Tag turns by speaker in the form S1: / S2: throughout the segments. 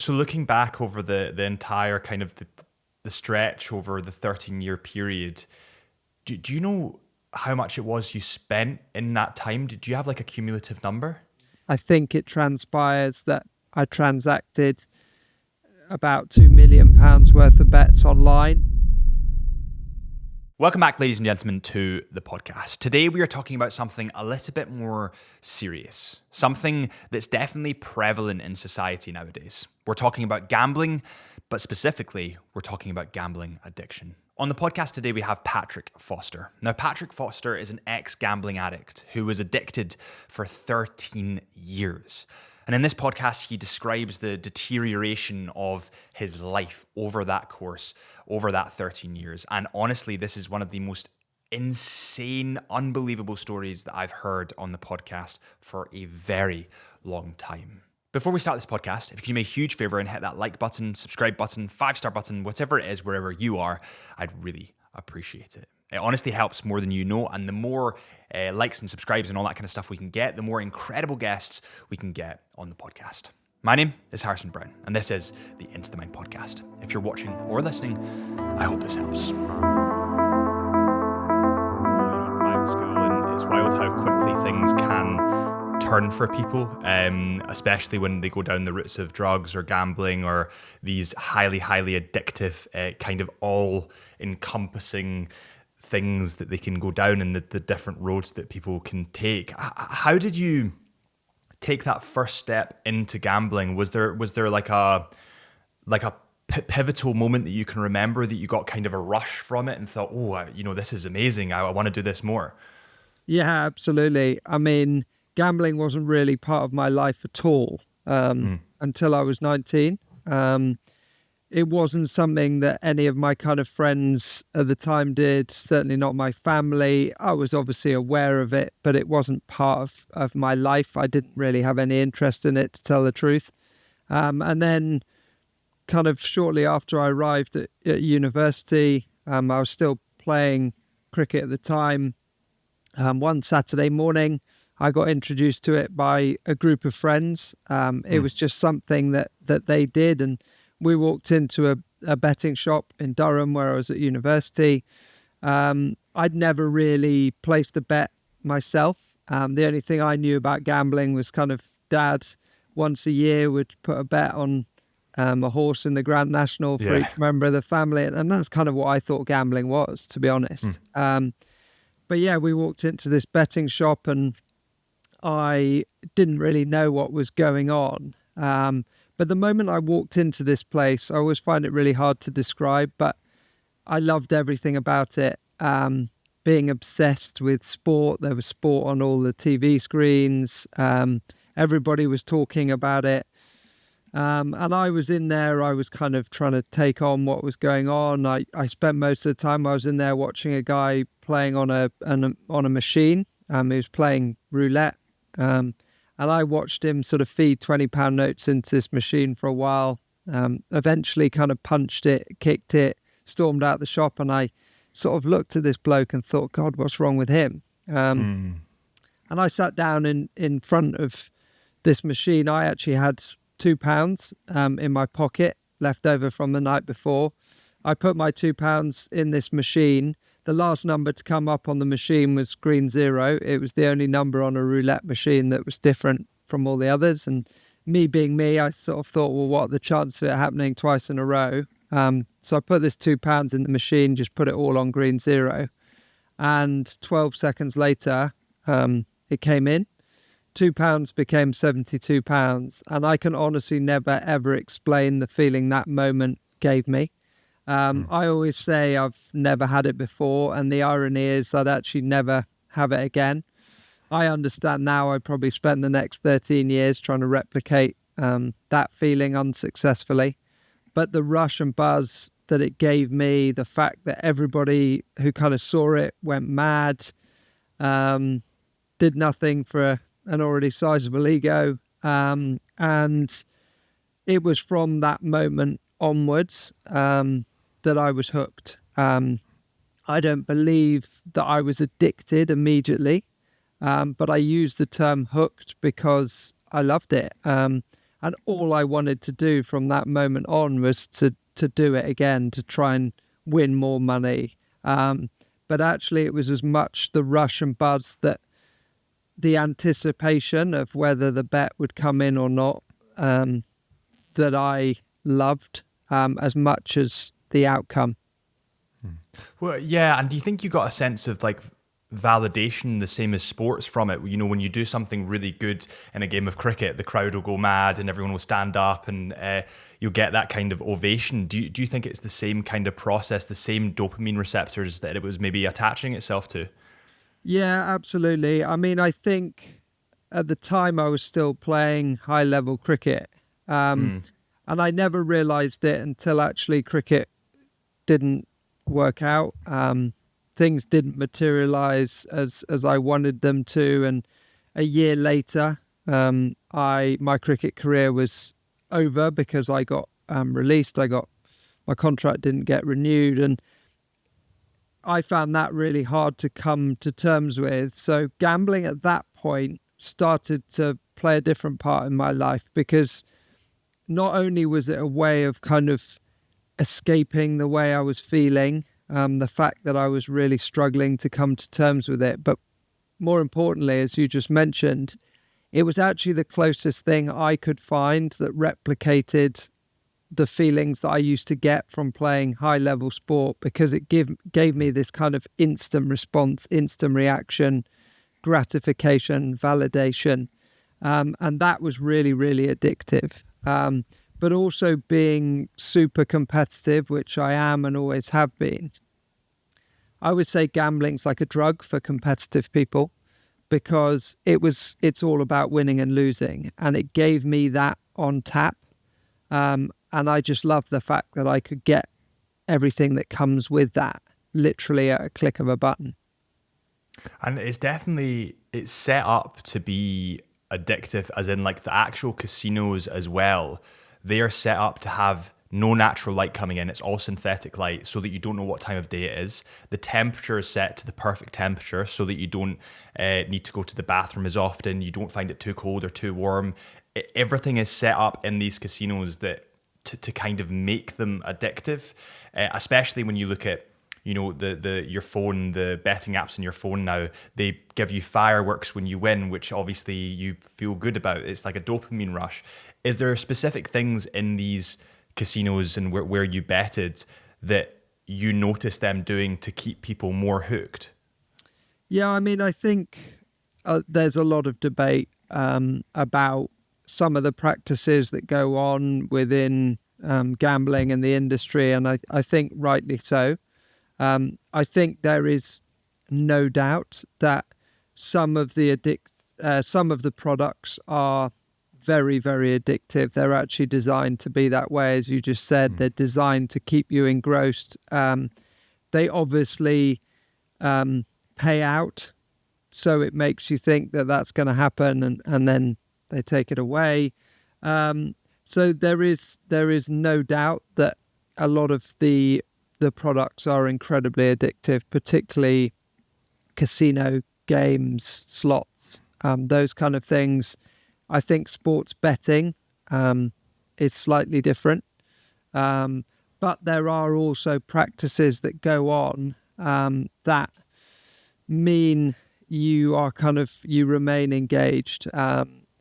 S1: So looking back over the entire kind of the stretch over the 13-year period, do you know how much it was you spent in that time? Did you have like a cumulative number?
S2: I think it transpires that I transacted about £2 million worth of bets online.
S1: Welcome back, ladies and gentlemen, to the podcast. Today we are talking about something a little bit more serious, something that's definitely prevalent in society nowadays. We're talking about gambling, but specifically, we're talking about gambling addiction. On the podcast today, we have Patrick Foster. Now, Patrick Foster is an ex-gambling addict who was addicted for 13 years. And in this podcast, he describes the deterioration of his life over that course, over that 13 years. And honestly, this is one of the most insane, unbelievable stories that I've heard on the podcast for a very long time. Before we start this podcast, if you can do me a huge favor and hit that like button, subscribe button, 5-star button, whatever it is, wherever you are, I'd really appreciate it. It honestly helps more than you know, and the more likes and subscribes and all that kind of stuff we can get, the more incredible guests we can get on the podcast. My name is Harrison Brown, and this is the Into the Mind podcast. If you're watching or listening, I hope this helps. Private school, and it's wild how quickly things can turn for people, especially when they go down the routes of drugs or gambling or these highly addictive, kind of all-encompassing things that they can go down and the different roads that people can take. How did you take that first step into gambling? Was there like a pivotal moment that you can remember that you got kind of a rush from it and thought, this is amazing, I want to do this more?
S2: Yeah, absolutely. I mean, gambling wasn't really part of my life at all until I was 19. It wasn't something that any of my kind of friends at the time did, certainly not my family. I was obviously aware of it, but it wasn't part of my life. I didn't really have any interest in it, to tell the truth. And then kind of shortly after I arrived at university, I was still playing cricket at the time. One Saturday morning, I got introduced to it by a group of friends. It was just something that they did, and we walked into a betting shop in Durham where I was at university. I'd never really placed a bet myself. The only thing I knew about gambling was kind of Dad once a year would put a bet on a horse in the Grand National for each member of the family. And that's kind of what I thought gambling was, to be honest. But yeah, we walked into this betting shop and I didn't really know what was going on. But the moment I walked into this place, I always find it really hard to describe, but I loved everything about it. Being obsessed with sport, there was sport on all the TV screens. Everybody was talking about it. And I was in there, I was kind of trying to take on what was going on. I spent most of the time I was in there watching a guy playing on a machine. He was playing roulette. And I watched him sort of feed £20 notes into this machine for a while, eventually kind of punched it, kicked it, stormed out the shop. And I sort of looked at this bloke and thought, God, what's wrong with him? And I sat down in front of this machine. I actually had £2 in my pocket left over from the night before. I put my £2 in this machine. The last number to come up on the machine was green 0. It was the only number on a roulette machine that was different from all the others. And me being me, I sort of thought, well, what are the chances of it happening twice in a row? So I put this £2 in the machine, just put it all on green 0. And 12 seconds later, it came in. £2 became £72. And I can honestly never, ever explain the feeling that moment gave me. I always say I've never had it before, and the irony is I'd actually never have it again. I understand now I probably spent the next 13 years trying to replicate that feeling unsuccessfully. But the rush and buzz that it gave me, the fact that everybody who kind of saw it went mad, did nothing for an already sizable ego. And it was from that moment onwards that I was hooked. I don't believe that I was addicted immediately, but I use the term hooked because I loved it. And all I wanted to do from that moment on was to do it again, to try and win more money. But actually, it was as much the rush and buzz, that the anticipation of whether the bet would come in or not, that I loved as much as the outcome.
S1: Well, yeah. And do you think you got a sense of like validation the same as sports from it? You know, when you do something really good in a game of cricket, the crowd will go mad and everyone will stand up and you'll get that kind of ovation. Do you think it's the same kind of process, the same dopamine receptors that it was maybe attaching itself to?
S2: Yeah, absolutely. I mean, I think at the time I was still playing high level cricket. And I never realized it until actually cricket didn't work out. Things didn't materialize as I wanted them to. And a year later, my cricket career was over because I got released. My contract didn't get renewed, and I found that really hard to come to terms with. So gambling at that point started to play a different part in my life, because not only was it a way of kind of escaping the way I was feeling, the fact that I was really struggling to come to terms with it, but more importantly, as you just mentioned, it was actually the closest thing I could find that replicated the feelings that I used to get from playing high level sport, because it gave me this kind of instant response, instant reaction, gratification, validation. And that was really, really addictive. But also being super competitive, which I am and always have been. I would say gambling's like a drug for competitive people, because it's all about winning and losing. And it gave me that on tap. And I just love the fact that I could get everything that comes with that literally at a click of a button.
S1: And it's set up to be addictive, as in like the actual casinos as well. They are set up to have no natural light coming in. It's all synthetic light so that you don't know what time of day it is. The temperature is set to the perfect temperature so that you don't need to go to the bathroom as often. You don't find it too cold or too warm. Everything is set up in these casinos that to kind of make them addictive, especially when you look at, you know, your phone, the betting apps on your phone now, they give you fireworks when you win, which obviously you feel good about. It's like a dopamine rush. Is there specific things in these casinos and where you betted that you notice them doing to keep people more hooked?
S2: Yeah, I mean, I think there's a lot of debate about some of the practices that go on within gambling and the industry, and I think rightly so. I think there is no doubt that some of the products are very, very addictive. They're actually designed to be that way, as you just said. They're designed to keep you engrossed. They obviously pay out, so it makes you think that that's going to happen, and then they take it away. So there is no doubt that a lot of the products are incredibly addictive, particularly casino games, slots, those kind of things. I think sports betting is slightly different. But there are also practices that go on that mean you remain engaged.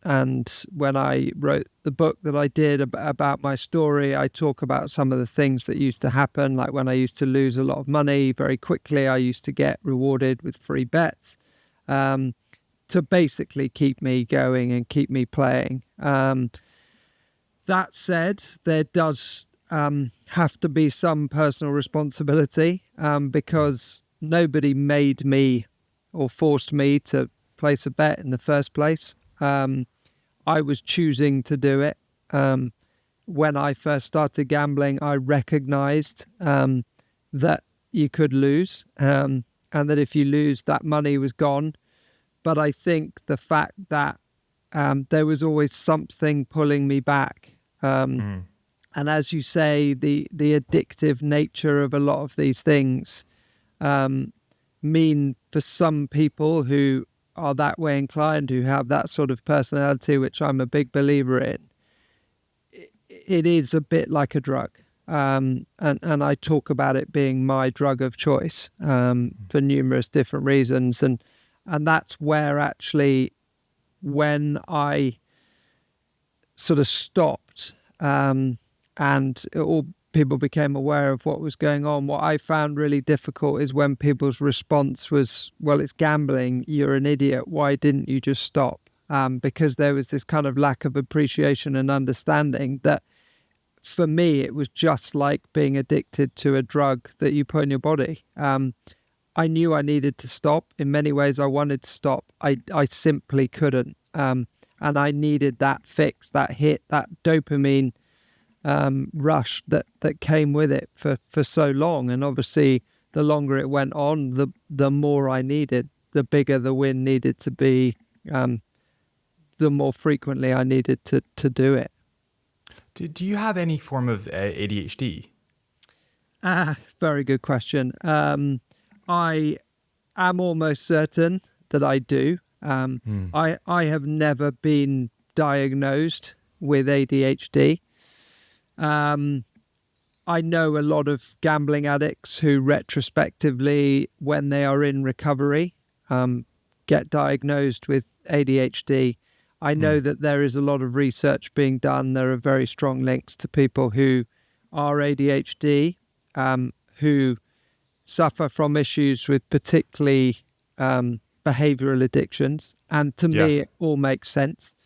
S2: And when I wrote the book that I did about my story, I talk about some of the things that used to happen. Like when I used to lose a lot of money very quickly, I used to get rewarded with free bets to basically keep me going and keep me playing. That said, there does have to be some personal responsibility because nobody made me or forced me to place a bet in the first place. I was choosing to do it. When I first started gambling, I recognized that you could lose and that if you lose, that money was gone. But I think the fact that there was always something pulling me back. And as you say, the addictive nature of a lot of these things mean for some people who are that way inclined, who have that sort of personality, which I'm a big believer in, it is a bit like a drug. And I talk about it being my drug of choice for numerous different reasons. And that's where actually, when I sort of stopped and all people became aware of what was going on, what I found really difficult is when people's response was, well, it's gambling, you're an idiot, why didn't you just stop? Because there was this kind of lack of appreciation and understanding that for me, it was just like being addicted to a drug that you put in your body. I knew I needed to stop. In many ways, I wanted to stop. I simply couldn't. And I needed that fix, that hit, that dopamine rush that came with it for so long. And obviously, the longer it went on, the more I needed, the bigger the win needed to be, the more frequently I needed to do it.
S1: Do you have any form of ADHD?
S2: Very good question. I am almost certain that I do. I have never been diagnosed with ADHD. I know a lot of gambling addicts who retrospectively, when they are in recovery, get diagnosed with ADHD. I know that there is a lot of research being done. There are very strong links to people who are ADHD, who suffer from issues with particularly behavioral addictions. And to me, it all makes sense.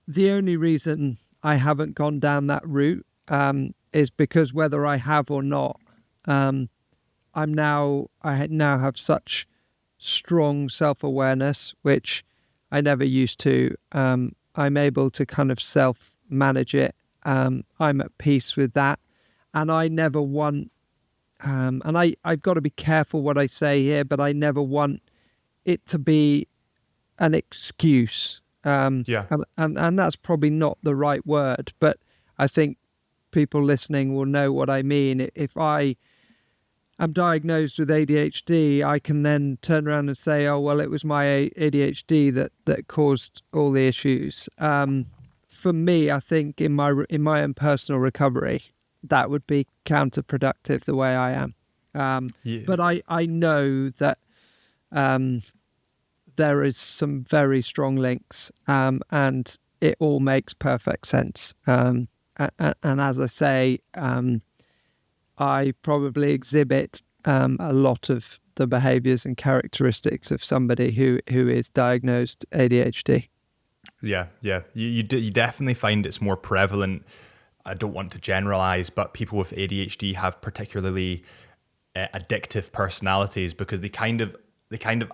S2: The only reason I haven't gone down that route is because whether I have or not, I now have such strong self-awareness, which I never used to. I'm able to kind of self-manage it. I'm at peace with that. And I never want, and I've got to be careful what I say here, but I never want it to be an excuse. And that's probably not the right word, but I think people listening will know what I mean. If I am diagnosed with ADHD, I can then turn around and say, oh, well, it was my ADHD that caused all the issues. For me, I think in my own personal recovery, that would be counterproductive the way I am. But I know that there is some very strong links, and it all makes perfect sense. And as I say, I probably exhibit a lot of the behaviors and characteristics of somebody who is diagnosed ADHD.
S1: Yeah. You definitely find it's more prevalent. I don't want to generalize, but people with ADHD have particularly addictive personalities because they kind of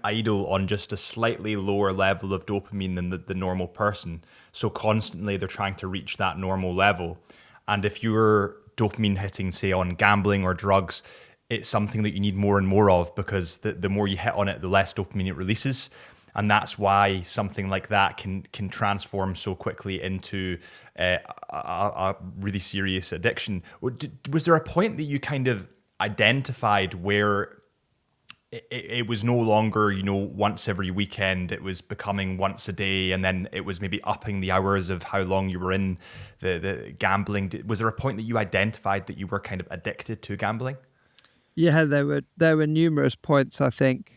S1: idle on just a slightly lower level of dopamine than the normal person. So constantly they're trying to reach that normal level. And if you're dopamine hitting, say, on gambling or drugs, it's something that you need more and more of because the more you hit on it, the less dopamine it releases. And that's why something like that can transform so quickly into a really serious addiction. Was there a point that you kind of identified where it was no longer, once every weekend, it was becoming once a day, and then it was maybe upping the hours of how long you were in the gambling? Was there a point that you identified that you were kind of addicted to gambling?
S2: Yeah, there were numerous points, I think.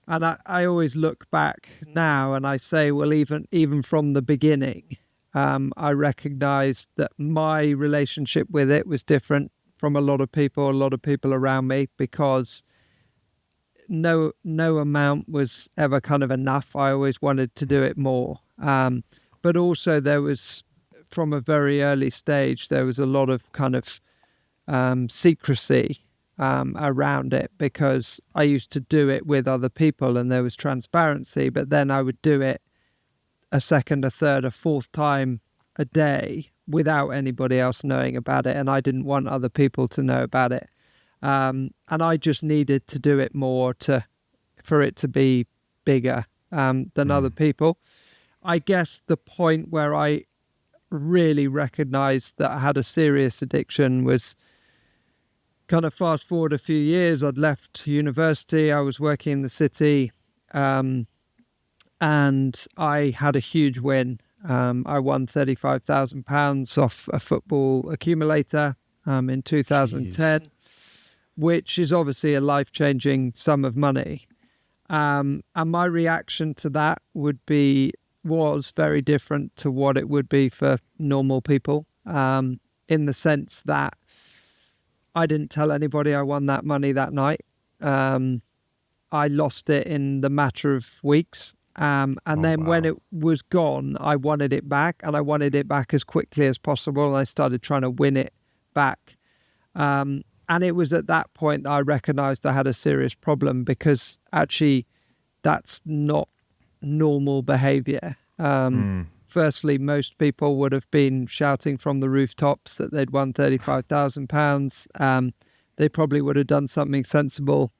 S2: And I always look back now and I say, well, even from the beginning, I recognized that my relationship with it was different from a lot of people around me, because no amount was ever kind of enough. I always wanted to do it more. But also there was, from a very early stage, there was a lot of kind of secrecy around it, because I used to do it with other people and there was transparency, but then I would do it a second, a third, a fourth time a day without anybody else knowing about it, and I didn't want other people to know about it. And I just needed to do it more for it to be bigger than other people. I guess the point where I really recognized that I had a serious addiction was kind of fast forward a few years. I'd left university, I was working in the city, and I had a huge win. I won £35,000 off a football accumulator in 2010,
S1: Jeez.
S2: which is obviously a life-changing sum of money. And my reaction to that was very different to what it would be for normal people, in the sense that I didn't tell anybody I won that money that night. I lost it in the matter of weeks. And then when it was gone, I wanted it back, and I wanted it back as quickly as possible. And I started trying to win it back. And it was at that point that I recognized I had a serious problem, because actually that's not normal behavior. Firstly, most people would have been shouting from the rooftops that they'd won £35,000. They probably would have done something sensible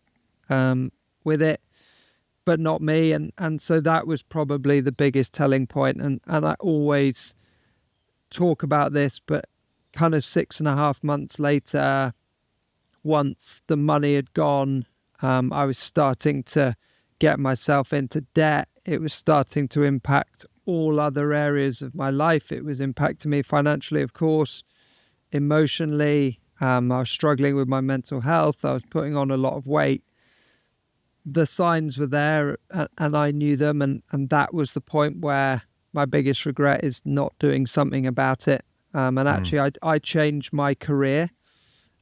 S2: with it, but not me. And so that was probably the biggest telling point. And I always talk about this, but kind of 6.5 months later, once the money had gone, I was starting to get myself into debt. It was starting to impact all other areas of my life. It was impacting me financially, of course, emotionally. I was struggling with my mental health. I was putting on a lot of weight. The signs were there, and I knew them. And that was the point where my biggest regret is not doing something about it. And actually, I changed my career.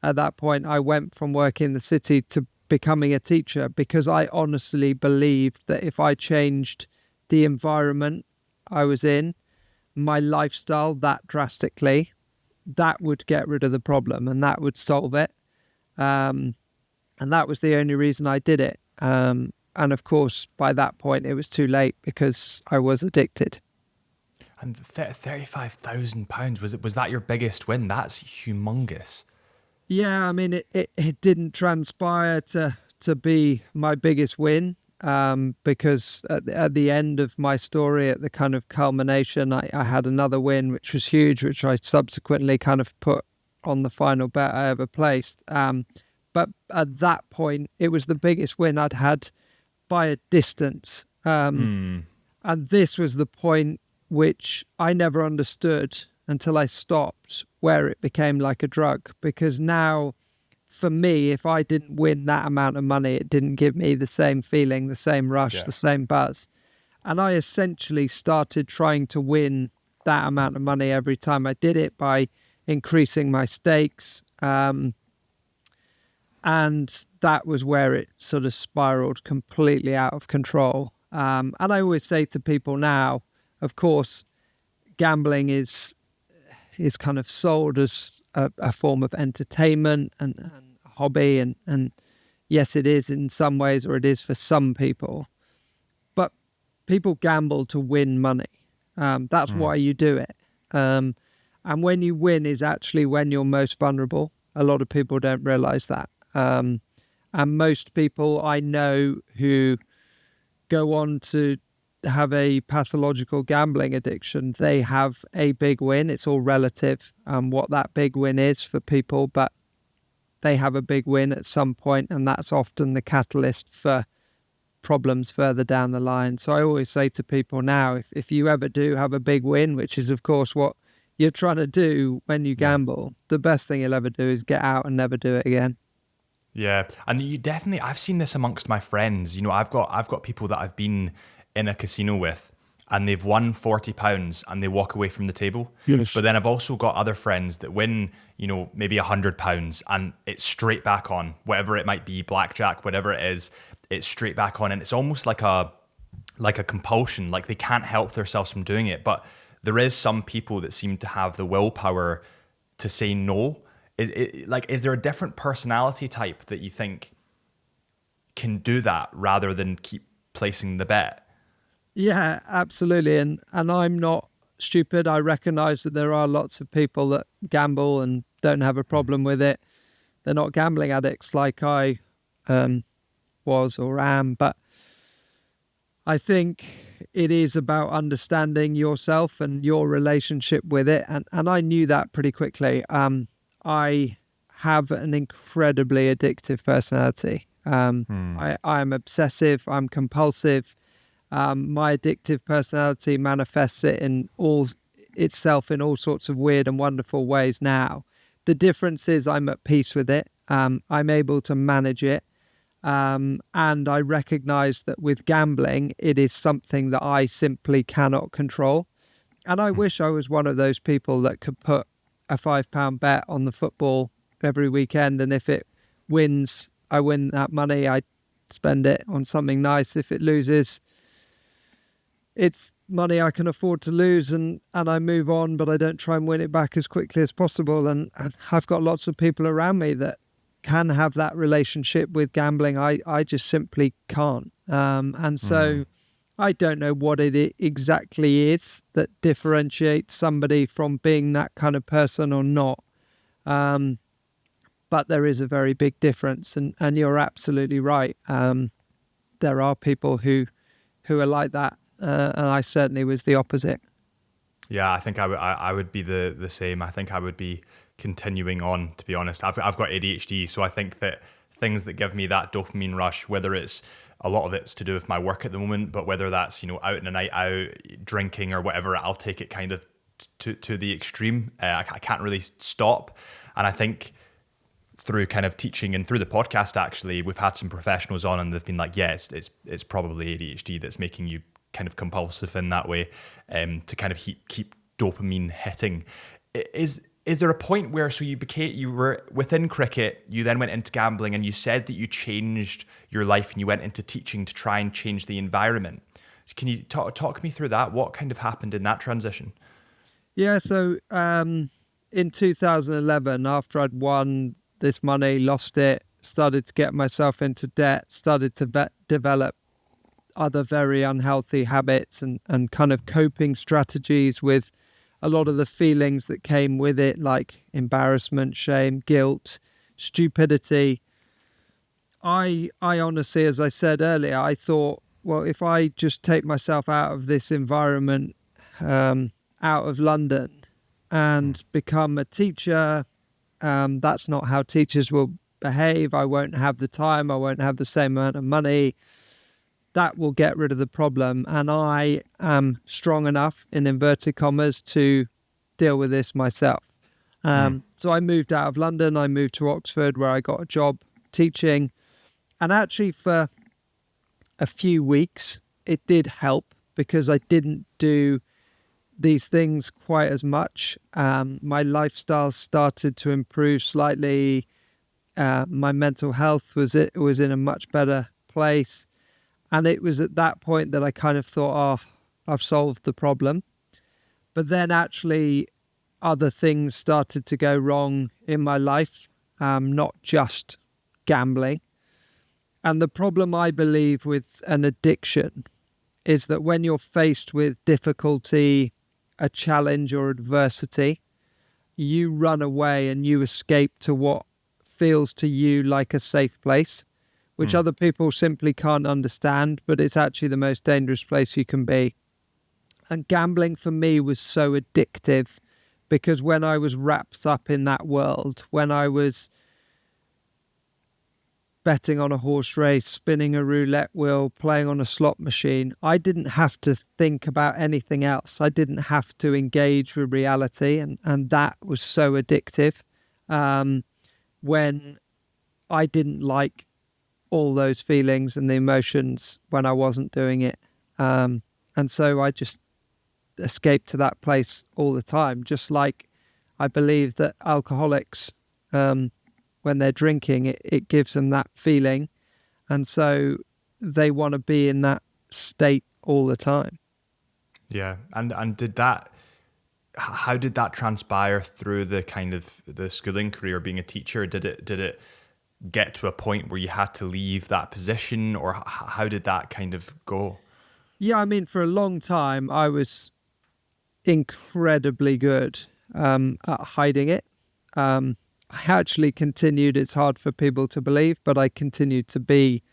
S2: At that point, I went from working in the city to becoming a teacher, because I honestly believed that if I changed the environment I was in, my lifestyle, that drastically, that would get rid of the problem and that would solve it. And that was the only reason I did it. And of course, by that point, it was too late, because I was addicted.
S1: And £35,000, was that your biggest win? That's humongous.
S2: Yeah, I mean, it didn't transpire to be my biggest win, because at the end of my story, at the kind of culmination, I had another win, which was huge, which I subsequently kind of put on the final bet I ever placed. But at that point, it was the biggest win I'd had by a distance. And this was the point which I never understood until I stopped, where it became like a drug. Because now, for me, if I didn't win that amount of money, it didn't give me the same feeling, the same rush, the same buzz. And I essentially started trying to win that amount of money every time I did it by increasing my stakes. And that was where it sort of spiraled completely out of control. And I always say to people now, of course, gambling is kind of sold as a form of entertainment and a hobby. And yes, it is in some ways, or it is for some people. But people gamble to win money. That's why you do it. And when you win is actually when you're most vulnerable. A lot of people don't realize that. And most people I know who go on to have a pathological gambling addiction, they have a big win. It's all relative, what that big win is for people, but they have a big win at some point, and that's often the catalyst for problems further down the line. So I always say to people now, if you ever do have a big win, which is of course what you're trying to do when you gamble, the best thing you'll ever do is get out and never do it again.
S1: Yeah, and I've seen this amongst my friends. You know, I've got people that I've been in a casino with, and they've won £40 and they walk away from the table.
S2: Yes.
S1: But then I've also got other friends that win, you know, maybe £100 and it's straight back on, whatever it might be, blackjack, whatever it is, it's straight back on. And it's almost like a compulsion, like they can't help themselves from doing it. But there is some people that seem to have the willpower to say no. Is there a different personality type that you think can do that rather than keep placing the bet?
S2: Yeah, absolutely. And I'm not stupid. I recognize that there are lots of people that gamble and don't have a problem with it. They're not gambling addicts like I was or am. But I think it is about understanding yourself and your relationship with it. And I knew that pretty quickly. I have an incredibly addictive personality. I'm obsessive. I'm compulsive. My addictive personality manifests itself in all sorts of weird and wonderful ways now. The difference is I'm at peace with it. I'm able to manage it. And I recognize that with gambling, it is something that I simply cannot control. And I wish I was one of those people that could put a £5 bet on the football every weekend. And if it wins, I win that money. I spend it on something nice. If it loses, it's money I can afford to lose, and I move on, but I don't try and win it back as quickly as possible. And I've got lots of people around me that can have that relationship with gambling. I just simply can't. And so I don't know what it exactly is that differentiates somebody from being that kind of person or not. But there is a very big difference, and you're absolutely right. There are people who are like that, and I certainly was the opposite.
S1: Yeah, I think I would be the same. I think I would be continuing on, to be honest. I've got ADHD, so I think that things that give me that dopamine rush, whether it's a lot of it's to do with my work at the moment, but whether that's, out on a night out, drinking or whatever, I'll take it kind of to the extreme. I can't really stop. And I think through kind of teaching and through the podcast, actually, we've had some professionals on and they've been like, yeah, it's probably ADHD that's making you kind of compulsive in that way, to kind of keep dopamine hitting. Is there a point where, so you were within cricket, you then went into gambling, and you said that you changed your life and you went into teaching to try and change the environment. Can you talk me through that? What kind of happened in that transition?
S2: Yeah, so in 2011, after I'd won this money, lost it, started to get myself into debt, started to develop other very unhealthy habits and kind of coping strategies with a lot of the feelings that came with it, like embarrassment, shame, guilt, stupidity. I honestly, as I said earlier, I thought, well, if I just take myself out of this environment, out of London, and become a teacher, that's not how teachers will behave. I won't have the time. I won't have the same amount of money. That will get rid of the problem. And I am strong enough, in inverted commas, to deal with this myself. So I moved out of London. I moved to Oxford, where I got a job teaching. And actually for a few weeks, it did help because I didn't do these things quite as much. My lifestyle started to improve slightly. My mental health was in a much better place. And it was at that point that I kind of thought, I've solved the problem. But then actually other things started to go wrong in my life, not just gambling. And the problem, I believe, with an addiction is that when you're faced with difficulty, a challenge or adversity, you run away and you escape to what feels to you like a safe place, which other people simply can't understand, but it's actually the most dangerous place you can be. And gambling for me was so addictive because when I was wrapped up in that world, when I was betting on a horse race, spinning a roulette wheel, playing on a slot machine, I didn't have to think about anything else. I didn't have to engage with reality, and that was so addictive. When I didn't like all those feelings and the emotions when I wasn't doing it. And so I just escaped to that place all the time. Just like I believe that alcoholics, when they're drinking, it gives them that feeling. And so they want to be in that state all the time.
S1: Yeah. And how did that transpire through the kind of the schooling career, being a teacher? Did it get to a point where you had to leave that position, or how did that kind of go?
S2: Yeah, I mean, for a long time, I was incredibly good at hiding it. I actually continued, it's hard for people to believe, but I continued to be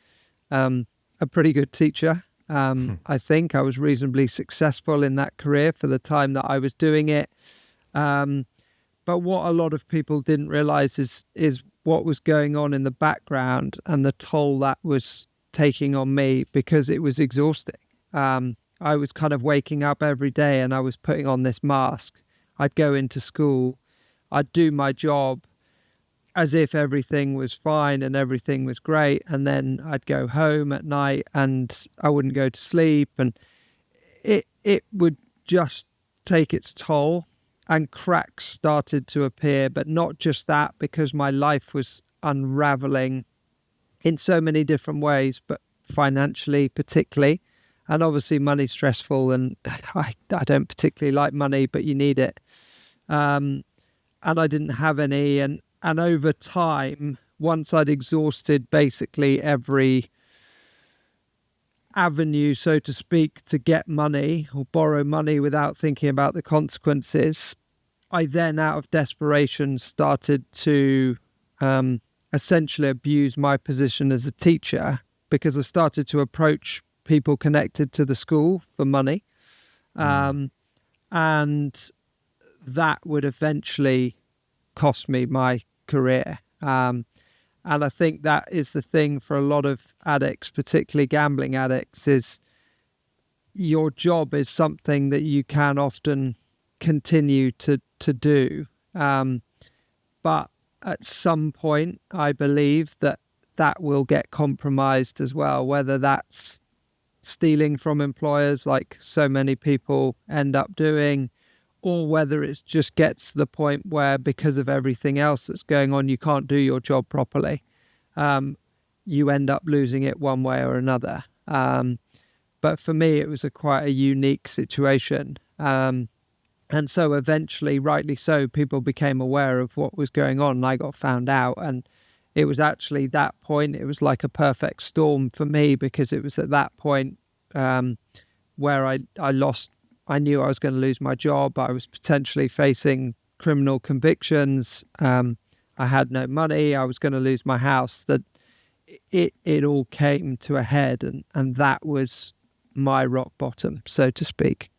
S2: a pretty good teacher. I think I was reasonably successful in that career for the time that I was doing it. But what a lot of people didn't realize is what was going on in the background and the toll that was taking on me, because it was exhausting. I was kind of waking up every day and I was putting on this mask. I'd go into school, I'd do my job as if everything was fine and everything was great. And then I'd go home at night and I wouldn't go to sleep. And it would just take its toll, and cracks started to appear. But not just that, because my life was unraveling in so many different ways, but financially particularly. And obviously money's stressful, and I don't particularly like money, but you need it. And I didn't have any. And over time, once I'd exhausted basically every avenue, so to speak, to get money or borrow money without thinking about the consequences, I then, out of desperation, started to essentially abuse my position as a teacher, because I started to approach people connected to the school for money. And that would eventually cost me my career. And I think that is the thing for a lot of addicts, particularly gambling addicts, is your job is something that you can often continue to do. But at some point, I believe that will get compromised as well, whether that's stealing from employers like so many people end up doing, or whether it just gets to the point where, because of everything else that's going on, you can't do your job properly. You end up losing it one way or another. But for me, it was quite a unique situation. And so eventually, rightly so, people became aware of what was going on, and I got found out. And it was actually that point, it was like a perfect storm for me, because it was at that point where I knew I was going to lose my job. I was potentially facing criminal convictions. I had no money. I was going to lose my house. That it all came to a head, and that was my rock bottom, so to speak.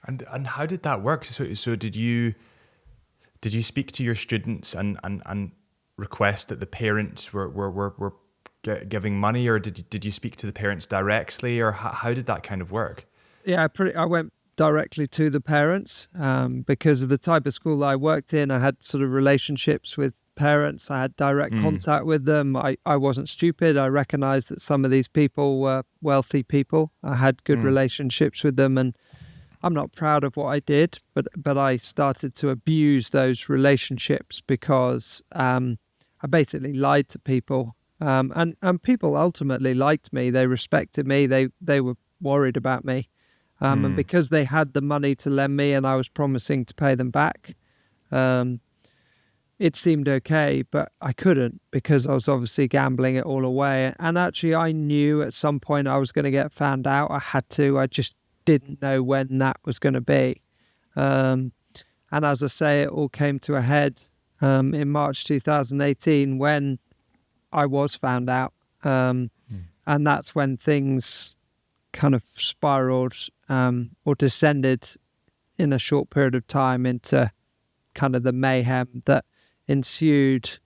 S1: And how did that work? So did you speak to your students and request that the parents were giving money, or did you speak to the parents directly, or how did that kind of work?
S2: Yeah, I went directly to the parents because of the type of school that I worked in. I had sort of relationships with parents. I had direct contact with them. I wasn't stupid. I recognized that some of these people were wealthy people. I had good relationships with them, and I'm not proud of what I did, but I started to abuse those relationships because I basically lied to people, and people ultimately liked me. They respected me. They were worried about me, and because they had the money to lend me, and I was promising to pay them back, it seemed okay. But I couldn't, because I was obviously gambling it all away. And actually, I knew at some point I was going to get found out. I had to. I just didn't know when that was going to be. And as I say, it all came to a head in March 2018 when I was found out. And that's when things kind of spiraled or descended in a short period of time into kind of the mayhem that ensued,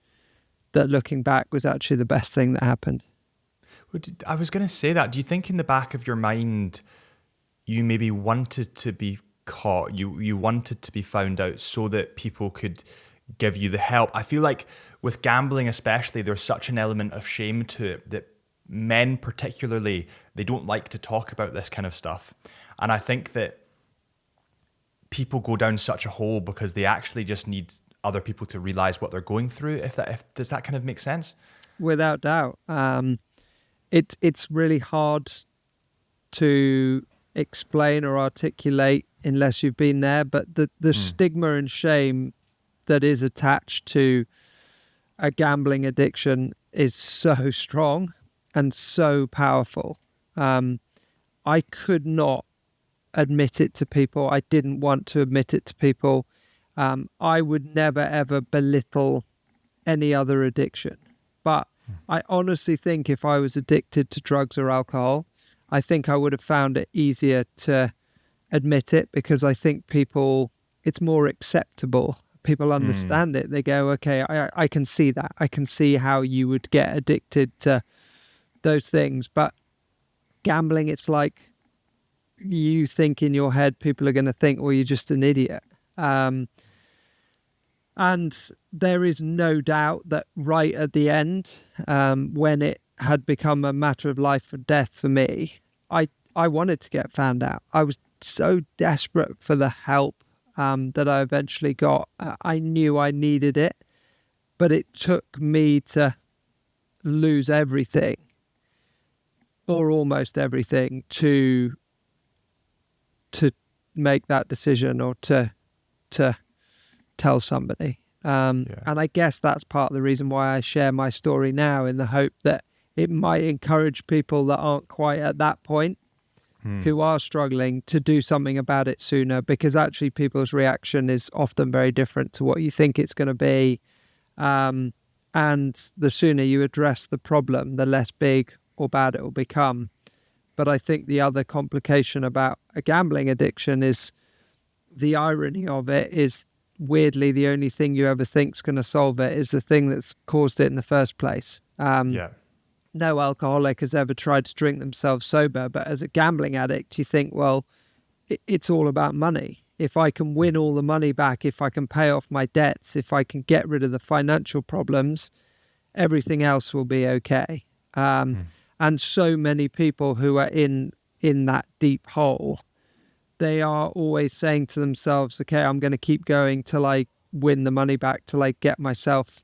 S2: that looking back was actually the best thing that happened.
S1: I was going to say that. Do you think in the back of your mind you maybe wanted to be caught, you wanted to be found out so that people could give you the help? I feel like with gambling especially, there's such an element of shame to it that men particularly, they don't like to talk about this kind of stuff. And I think that people go down such a hole because they actually just need other people to realize what they're going through. Does that kind of make sense? Without doubt.
S2: It's really hard to explain or articulate unless you've been there, but the stigma and shame that is attached to a gambling addiction is so strong and so powerful. I could not admit it to people. I didn't want to admit it to people. I would never ever belittle any other addiction, but I honestly think if I was addicted to drugs or alcohol, I think I would have found it easier to admit it, because I think it's more acceptable. People understand it. They go, okay, I can see that. I can see how you would get addicted to those things. But gambling, it's like you think in your head people are going to think, well, you're just an idiot. And there is no doubt that right at the end, when it had become a matter of life or death for me, I wanted to get found out. I was so desperate for the help that I eventually got. I knew I needed it, but it took me to lose everything, or almost everything, to make that decision, or to tell somebody. And I guess that's part of the reason why I share my story now, in the hope that it might encourage people that aren't quite at that point, who are struggling, to do something about it sooner, because actually people's reaction is often very different to what you think it's going to be. And the sooner you address the problem, the less big or bad it will become. But I think the other complication about a gambling addiction is the irony of it is, weirdly, the only thing you ever think's going to solve it is the thing that's caused it in the first place. No alcoholic has ever tried to drink themselves sober, but as a gambling addict, you think, well, it's all about money. If I can win all the money back, if I can pay off my debts, if I can get rid of the financial problems, everything else will be okay. And so many people who are in that deep hole, they are always saying to themselves, okay, I'm going to keep going till I win the money back, till I get myself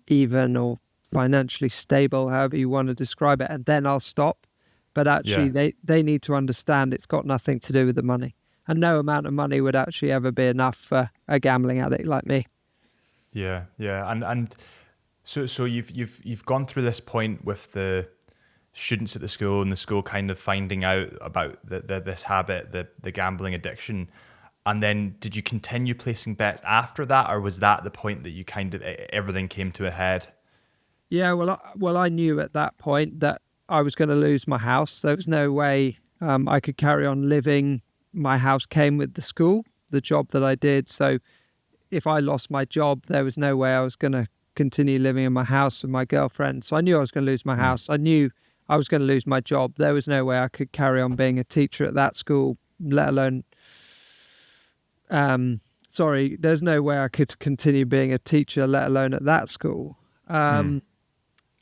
S2: even or financially stable, however you want to describe it, and then I'll stop. But actually, they need to understand it's got nothing to do with the money. And no amount of money would actually ever be enough for a gambling addict like me.
S1: Yeah. And so you've gone through this point with the students at the school, and the school kind of finding out about this habit, the gambling addiction. And then did you continue placing bets after that, or was that the point that you kind of everything came to a head?
S2: Yeah, well, I knew at that point that I was going to lose my house. There was no way I could carry on living. My house came with the school, the job that I did. So if I lost my job, there was no way I was going to continue living in my house with my girlfriend. So I knew I was going to lose my house. I knew I was going to lose my job. There was no way I could carry on being a teacher at that school, let alone... there's no way I could continue being a teacher, let alone at that school.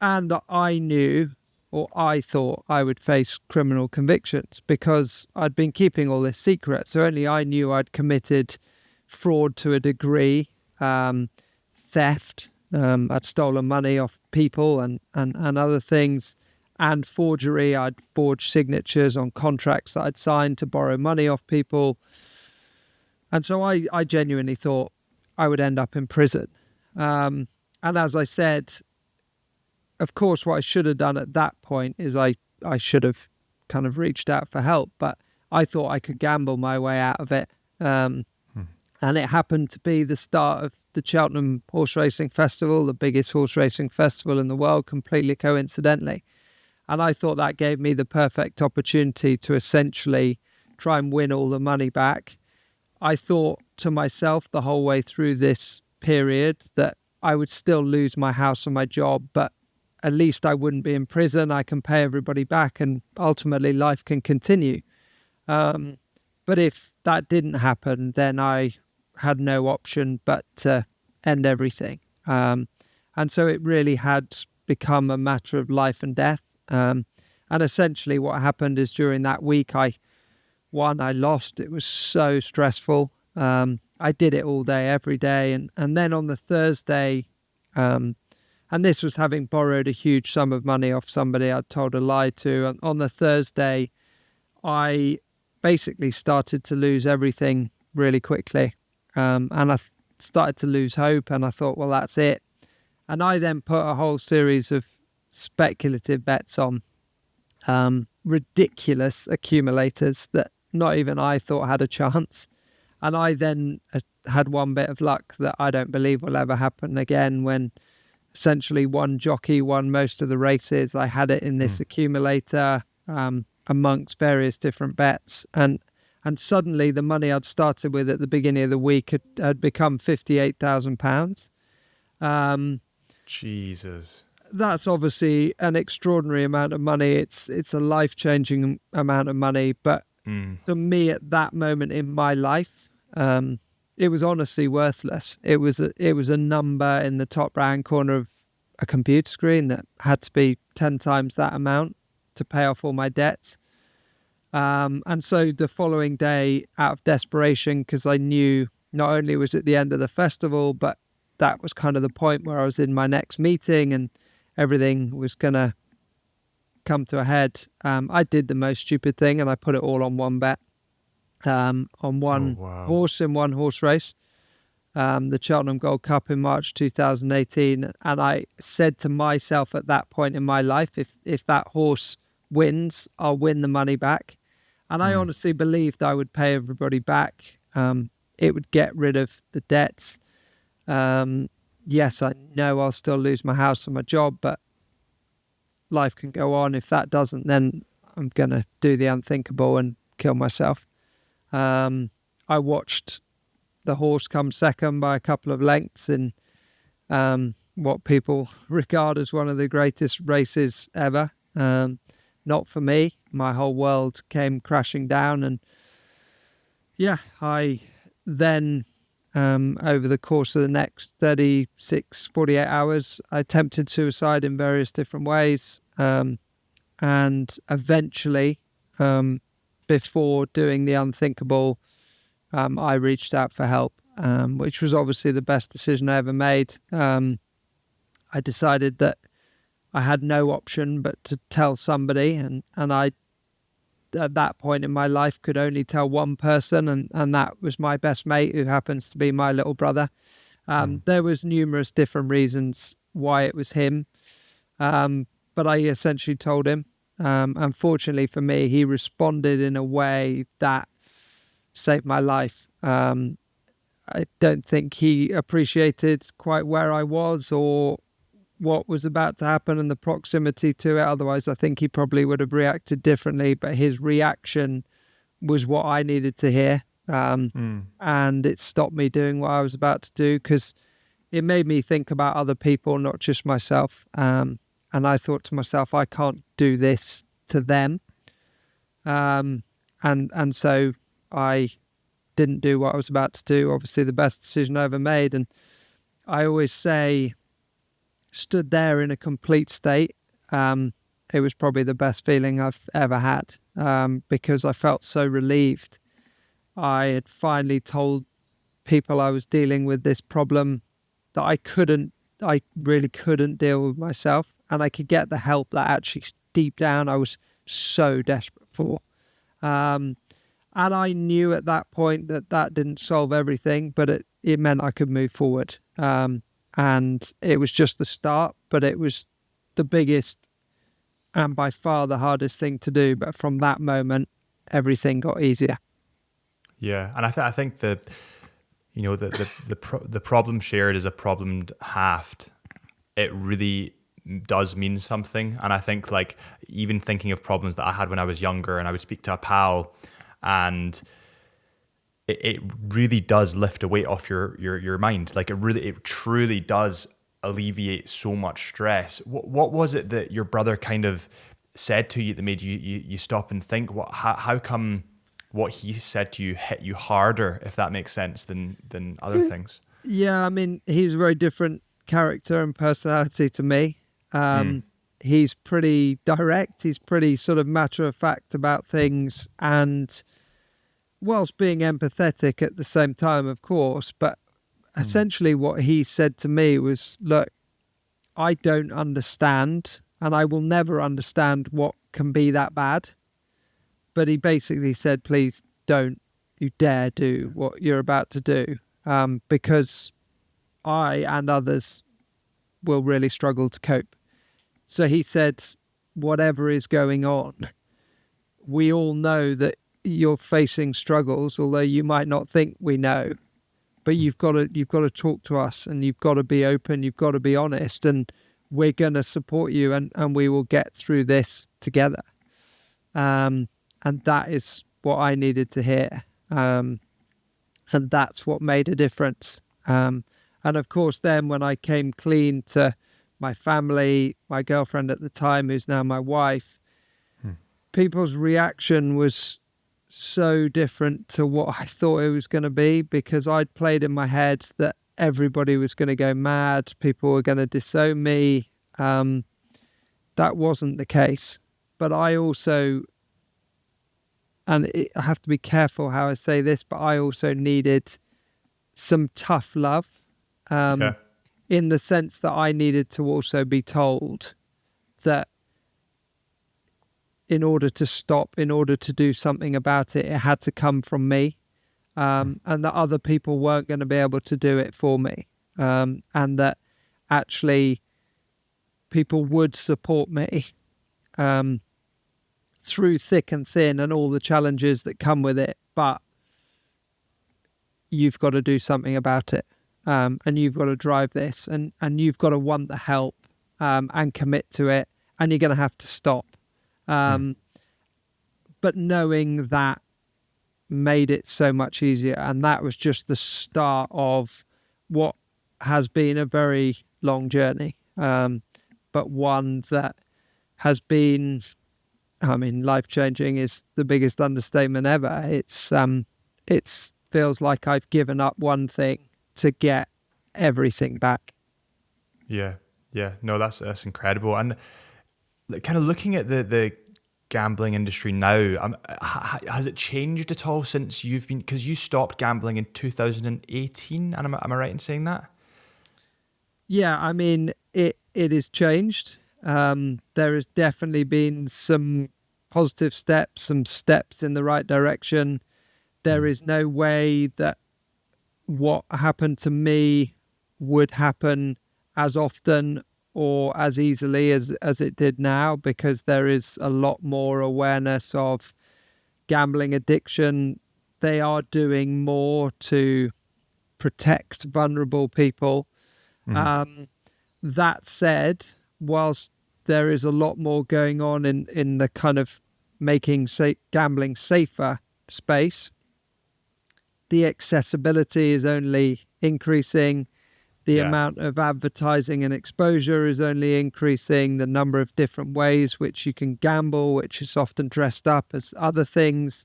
S2: And I knew, or I thought, I would face criminal convictions because I'd been keeping all this secret. So only I knew I'd committed fraud to a degree, theft, I'd stolen money off people and other things, and forgery. I'd forged signatures on contracts that I'd signed to borrow money off people. And so I genuinely thought I would end up in prison. And as I said, of course, what I should have done at that point is I should have kind of reached out for help, but I thought I could gamble my way out of it. And it happened to be the start of the Cheltenham Horse Racing Festival, the biggest horse racing festival in the world, completely coincidentally. And I thought that gave me the perfect opportunity to essentially try and win all the money back. I thought to myself the whole way through this period that I would still lose my house and my job, but at least I wouldn't be in prison. I can pay everybody back and ultimately life can continue. But if that didn't happen, then I had no option but to end everything. And so it really had become a matter of life and death. And essentially what happened is during that week, I lost. It was so stressful. I did it all day, every day. And then on the Thursday, and this was having borrowed a huge sum of money off somebody I'd told a lie to. And on the Thursday, I basically started to lose everything really quickly. And I started to lose hope, and I thought, well, that's it. And I then put a whole series of speculative bets on, ridiculous accumulators that not even I thought had a chance. And I then had one bit of luck that I don't believe will ever happen again, when essentially one jockey won most of the races. I had it in this accumulator amongst various different bets. And suddenly the money I'd started with at the beginning of the week had become £58,000.
S1: Jesus.
S2: that's obviously an extraordinary amount of money. It's a life-changing amount of money. But to me, at that moment in my life, it was honestly worthless. It was a number in the top right-hand corner of a computer screen that had to be 10 times that amount to pay off all my debts. And so the following day, out of desperation, because I knew not only was it the end of the festival, but that was kind of the point where I was in my next meeting and everything was going to come to a head. I did the most stupid thing and I put it all on one bet, on one horse in one horse race, the Cheltenham Gold Cup in March 2018. And I said to myself at that point in my life, if that horse wins, I'll win the money back. And I honestly believed I would pay everybody back. It would get rid of the debts. Yes, I know I'll still lose my house and my job, but life can go on. If that doesn't, then I'm going to do the unthinkable and kill myself. I watched the horse come second by a couple of lengths in what people regard as one of the greatest races ever. Not for me. My whole world came crashing down. And yeah, I then, over the course of the next 48 hours, I attempted suicide in various different ways. And eventually, before doing the unthinkable, I reached out for help, which was obviously the best decision I ever made. I decided that I had no option but to tell somebody, and I, at that point in my life, could only tell one person, and that was my best mate, who happens to be my little brother. There was numerous different reasons why it was him, but I essentially told him. Unfortunately for me, he responded in a way that saved my life. I don't think he appreciated quite where I was or what was about to happen and the proximity to it. Otherwise, I think he probably would have reacted differently. But his reaction was what I needed to hear. And it stopped me doing what I was about to do, because it made me think about other people, not just myself. And I thought to myself, I can't do this to them. And so I didn't do what I was about to do. Obviously, the best decision I ever made. And I always say, stood there in a complete state. It was probably the best feeling I've ever had, because I felt so relieved. I had finally told people I was dealing with this problem that I really couldn't deal with myself, and I could get the help that actually deep down I was so desperate for. And I knew at that point that didn't solve everything, but it meant I could move forward. And it was just the start, but it was the biggest and by far the hardest thing to do. But from that moment, everything got easier.
S1: Yeah, and I think that, you know, the problem shared is a problem halved. It really does mean something. And I think, like, even thinking of problems that I had when I was younger, and I would speak to a pal, and it really does lift a weight off your mind. Like, it truly does alleviate so much stress. What was it that your brother kind of said to you that made you stop and think? How come what he said to you hit you harder, if that makes sense, than other things?
S2: Yeah, I mean, he's a very different character and personality to me. He's pretty direct. He's pretty sort of matter of fact about things, and whilst being empathetic at the same time, of course. But essentially what he said to me was, look, I don't understand, and I will never understand what can be that bad. But he basically said, please don't you dare do what you're about to do, because I and others will really struggle to cope. So he said, whatever is going on, we all know that you're facing struggles, although you might not think we know. But you've got to talk to us, and you've got to be open, you've got to be honest, and we're going to support you, and we will get through this together. And that is what I needed to hear. And that's what made a difference. And of course, then when I came clean to my family, my girlfriend at the time, who's now my wife, people's reaction was so different to what I thought it was going to be, because I'd played in my head that everybody was going to go mad, people were going to disown me. That wasn't the case. But I also, I have to be careful how I say this, but I also needed some tough love, in the sense that I needed to also be told that in order to stop, in order to do something about it, it had to come from me, and that other people weren't going to be able to do it for me, and that actually people would support me through thick and thin and all the challenges that come with it, but you've got to do something about it, and you've got to drive this, and you've got to want the help, and commit to it, and you're going to have to stop. But knowing that made it so much easier, and that was just the start of what has been a very long journey, but one that has been, I mean, life-changing is the biggest understatement ever. It's feels like I've given up one thing to get everything back.
S1: Yeah. No, that's incredible. And kind of looking at the gambling industry now, has it changed at all since you've been, because you stopped gambling in 2018, and am I right in saying that?
S2: Yeah, I mean, it has changed. There has definitely been some positive steps, some steps in the right direction. There is no way that what happened to me would happen as often or as easily as it did now, because there is a lot more awareness of gambling addiction. They are doing more to protect vulnerable people. That said, whilst there is a lot more going on in the kind of making gambling safer space, the accessibility is only increasing. The amount of advertising and exposure is only increasing. The number of different ways which you can gamble, which is often dressed up as other things,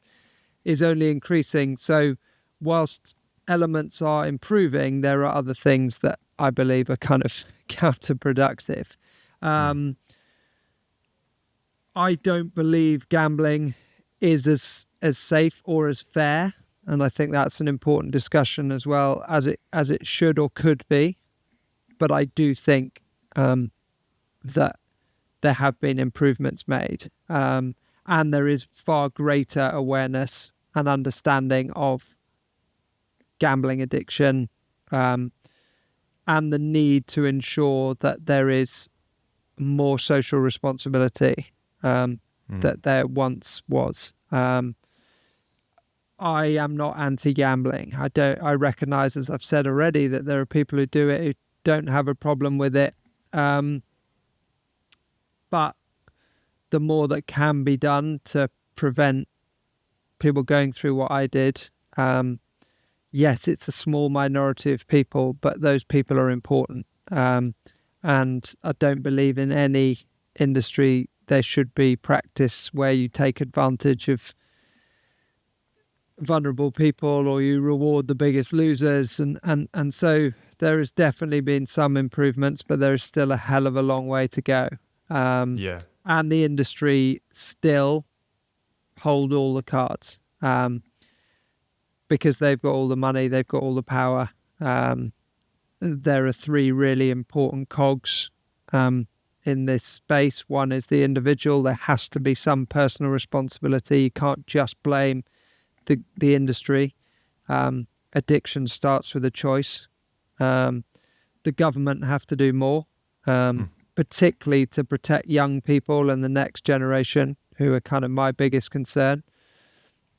S2: is only increasing. So whilst elements are improving, there are other things that I believe are kind of counterproductive. I don't believe gambling is as safe or as fair, and I think that's an important discussion as well, as it should or could be. But I do think that there have been improvements made, and there is far greater awareness and understanding of gambling addiction, and the need to ensure that there is more social responsibility that there once was. I am not anti-gambling. I recognize, as I've said already, that there are people who do it who don't have a problem with it. But the more that can be done to prevent people going through what I did, yes, it's a small minority of people, but those people are important. And I don't believe in any industry there should be practice where you take advantage of vulnerable people or you reward the biggest losers. And so there has definitely been some improvements, but there is still a hell of a long way to go. And the industry still hold all the cards, because they've got all the money, they've got all the power. There are three really important cogs in this space. One is the individual. There has to be some personal responsibility. You can't just blame the industry. Addiction starts with a choice. The government have to do more, particularly to protect young people and the next generation, who are kind of my biggest concern,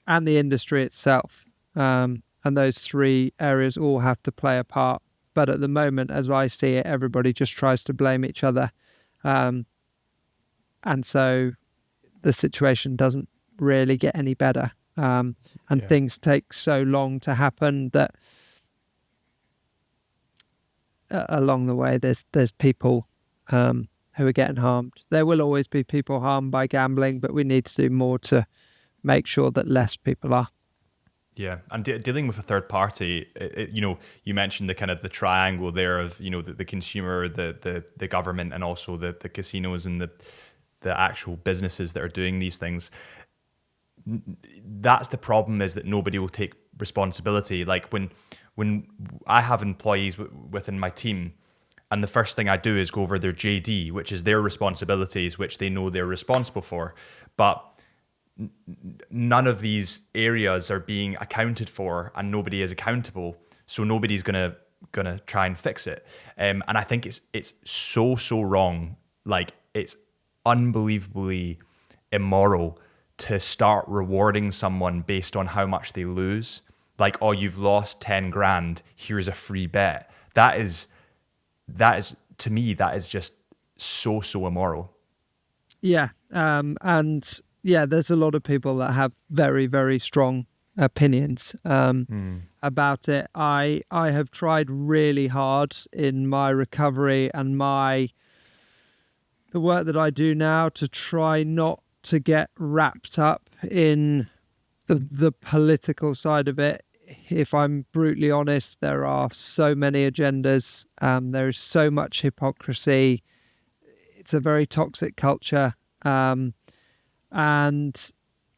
S2: and the industry itself. And those three areas all have to play a part. But at the moment, as I see it, everybody just tries to blame each other. And so the situation doesn't really get any better. Things take so long to happen that along the way there's people who are getting harmed. There will always be people harmed by gambling, but we need to do more to make sure that less people are.
S1: Yeah, and dealing with a third party, you mentioned the kind of the triangle there of, the consumer, the government, and also the casinos and the actual businesses that are doing these things. That's the problem, is that nobody will take responsibility. Like when I have employees within my team, and the first thing I do is go over their JD, which is their responsibilities, which they know they're responsible for. But none of these areas are being accounted for, and nobody is accountable. So nobody's gonna try and fix it. And I think it's so wrong. Like, it's unbelievably immoral to start rewarding someone based on how much they lose. Like, oh, you've lost 10 grand, here's a free bet. That is, to me, that is just so immoral.
S2: Yeah. And yeah, there's a lot of people that have very, very strong opinions about it. I have tried really hard in my recovery and the work that I do now to try not to get wrapped up in the political side of it. If I'm brutally honest, there are so many agendas. There is so much hypocrisy. It's a very toxic culture. And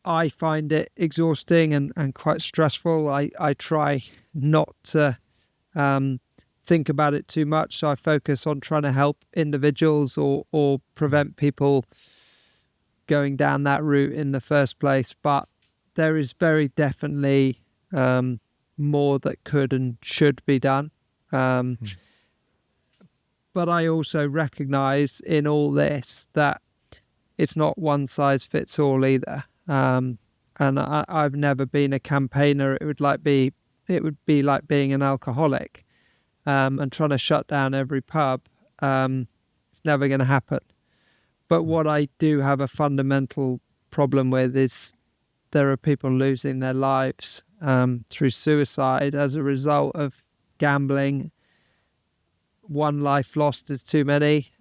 S2: I find it exhausting and quite stressful. I try not to think about it too much. So I focus on trying to help individuals or prevent people going down that route in the first place. But there is very definitely more that could and should be done. But I also recognize in all this that it's not one size fits all either. And I've never been a campaigner. It would be like being an alcoholic and trying to shut down every pub. It's never going to happen. But what I do have a fundamental problem with is there are people losing their lives through suicide as a result of gambling. One life lost is too many.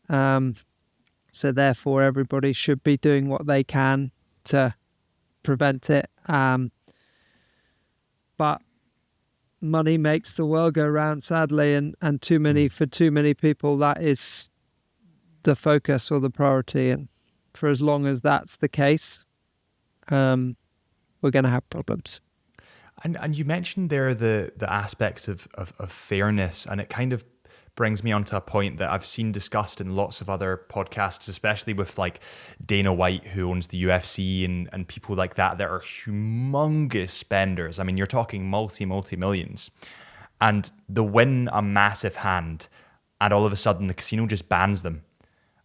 S2: So therefore, everybody should be doing what they can to prevent it. But money makes the world go round, sadly, and for too many people, that is the focus or the priority. And for as long as that's the case, we're going to have problems.
S1: And you mentioned there the aspects of fairness, and it kind of brings me onto a point that I've seen discussed in lots of other podcasts, especially with like Dana White, who owns the UFC, and people like that are humongous spenders. I mean, you're talking multi millions, and they win a massive hand, and all of a sudden the casino just bans them,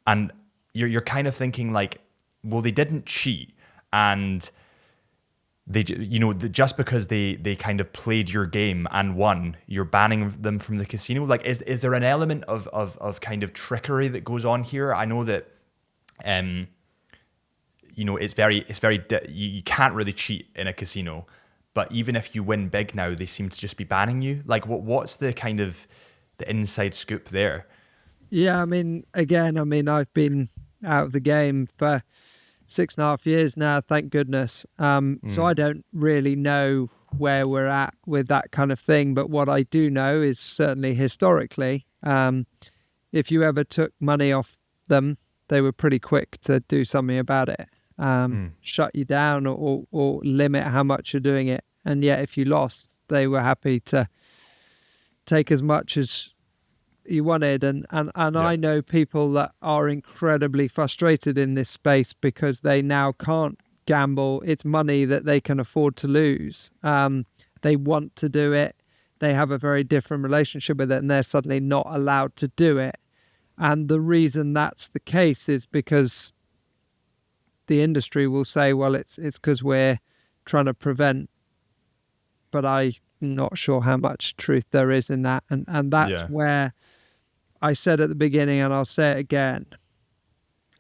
S1: and you're kind of thinking like, well, they didn't cheat, and they, just because they kind of played your game and won, you're banning them from the casino. Like, is there an element of kind of trickery that goes on here? I know that, it's very you can't really cheat in a casino, but even if you win big now, they seem to just be banning you. Like, what's the kind of the inside scoop there?
S2: Yeah, I mean, I've been out of the game for 6.5 years now, thank goodness. So I don't really know where we're at with that kind of thing. But what I do know is certainly historically, if you ever took money off them, they were pretty quick to do something about it, shut you down or limit how much you're doing it. And yet if you lost, they were happy to take as much as you wanted. And yeah. I know people that are incredibly frustrated in this space because they now can't gamble. It's money that they can afford to lose. They want to do it. They have a very different relationship with it, and they're suddenly not allowed to do it. And the reason that's the case is because the industry will say, well, it's because we're trying to prevent, but I'm not sure how much truth there is in that. And that's where I said at the beginning, and I'll say it again,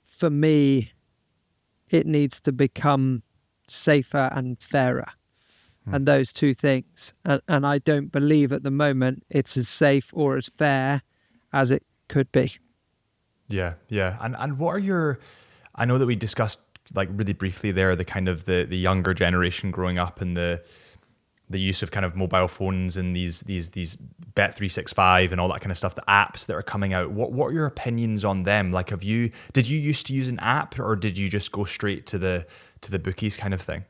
S2: for me, it needs to become safer and fairer. And those two things. And I don't believe at the moment it's as safe or as fair as it could be.
S1: Yeah, yeah. And what are your, I know that we discussed like really briefly there, the kind of the younger generation growing up and the use of kind of mobile phones and these Bet365 and all that kind of stuff, the apps that are coming out. What are your opinions on them? Like, did you used to use an app, or did you just go straight to the bookies kind of thing?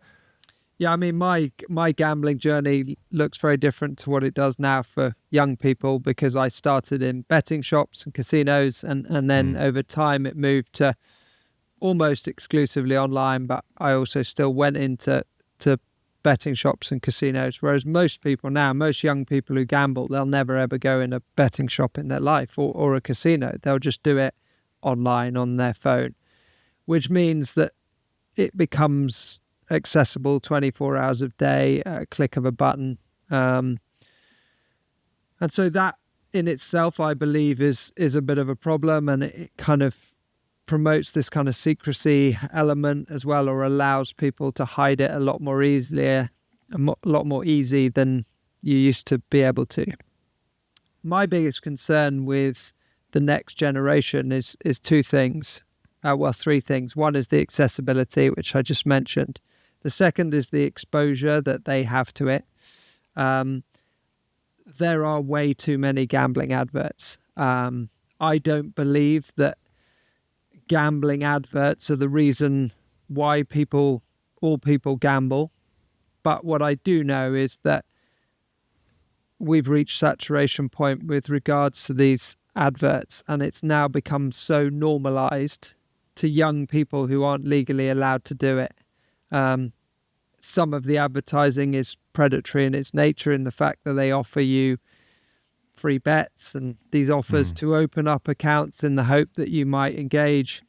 S2: Yeah, I mean, my gambling journey looks very different to what it does now for young people, because I started in betting shops and casinos, and then over time it moved to almost exclusively online, but I also still went into betting shops and casinos. Whereas most people now, most young people who gamble, they'll never ever go in a betting shop in their life, or a casino. They'll just do it online on their phone, which means that it becomes accessible 24 hours a day at a click of a button. And so that in itself, I believe, is a bit of a problem, and it kind of promotes this kind of secrecy element as well, or allows people to hide it a lot more easily, a lot more easy than you used to be able to. My biggest concern with the next generation is two things. Three things. One is the accessibility, which I just mentioned. The second is the exposure that they have to it. There are way too many gambling adverts. I don't believe that gambling adverts are the reason why all people gamble. But what I do know is that we've reached saturation point with regards to these adverts, and it's now become so normalized to young people who aren't legally allowed to do it. Some of the advertising is predatory in its nature, in the fact that they offer you free bets and these offers to open up accounts in the hope that you might engage.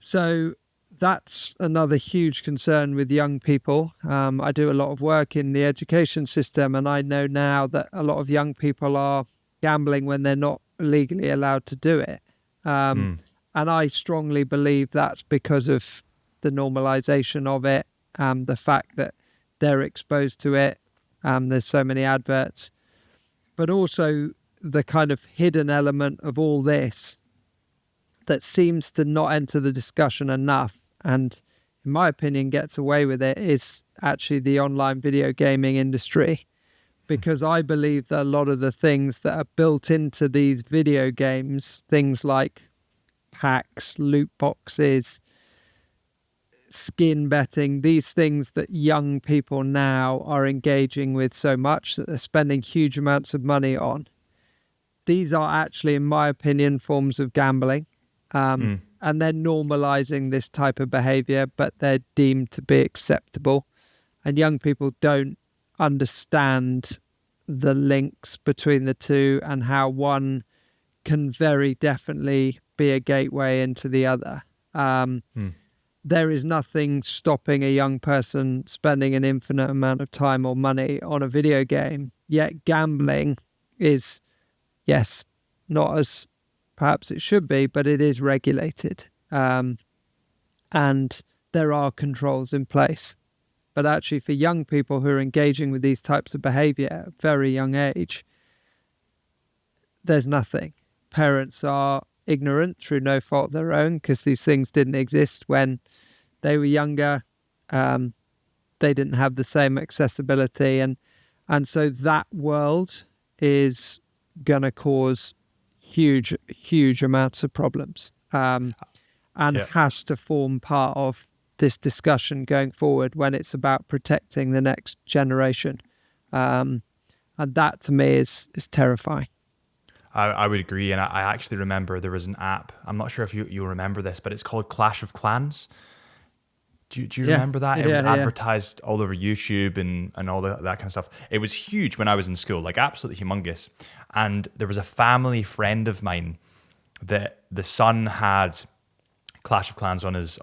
S2: So that's another huge concern with young people. I do a lot of work in the education system, and I know now that a lot of young people are gambling when they're not legally allowed to do it. And I strongly believe that's because of the normalization of it, the fact that they're exposed to it. There's so many adverts, but also the kind of hidden element of all this that seems to not enter the discussion enough, and in my opinion gets away with it, is actually the online video gaming industry. Because I believe that a lot of the things that are built into these video games, things like packs, loot boxes, skin betting, these things that young people now are engaging with so much that they're spending huge amounts of money on, these are actually, in my opinion, forms of gambling. And they're normalizing this type of behavior, but they're deemed to be acceptable. And young people don't understand the links between the two, and how one can very definitely be a gateway into the other. There is nothing stopping a young person spending an infinite amount of time or money on a video game, yet gambling is, yes, not as perhaps it should be, but it is regulated. And there are controls in place. But actually, for young people who are engaging with these types of behavior at a very young age, there's nothing. Parents are ignorant through no fault of their own, because these things didn't exist when they were younger. They didn't have the same accessibility. And so that world is going to cause huge amounts of problems, and has to form part of this discussion going forward when it's about protecting the next generation. And that to me is terrifying.
S1: I would agree. And I actually remember there was an app, I'm not sure if you remember this, but it's called Clash of Clans. Do you remember that? It was advertised all over YouTube and all that kind of stuff. It was huge when I was in school, like absolutely humongous. And there was a family friend of mine that the son had Clash of Clans on his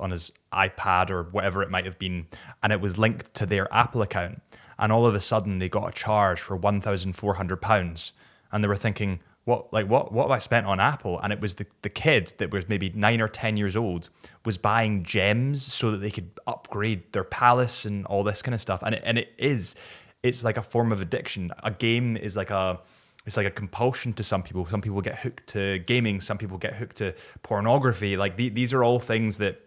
S1: iPad or whatever it might have been, and it was linked to their Apple account. And all of a sudden, they got a charge for £1,400, and they were thinking, what have I spent on Apple? And it was the kid that was maybe 9 or 10 years old was buying gems so that they could upgrade their palace and all this kind of stuff. And it's like a form of addiction. A game is like a it's like a compulsion to some people. Some people get hooked to gaming. Some people get hooked to pornography. Like these are all things that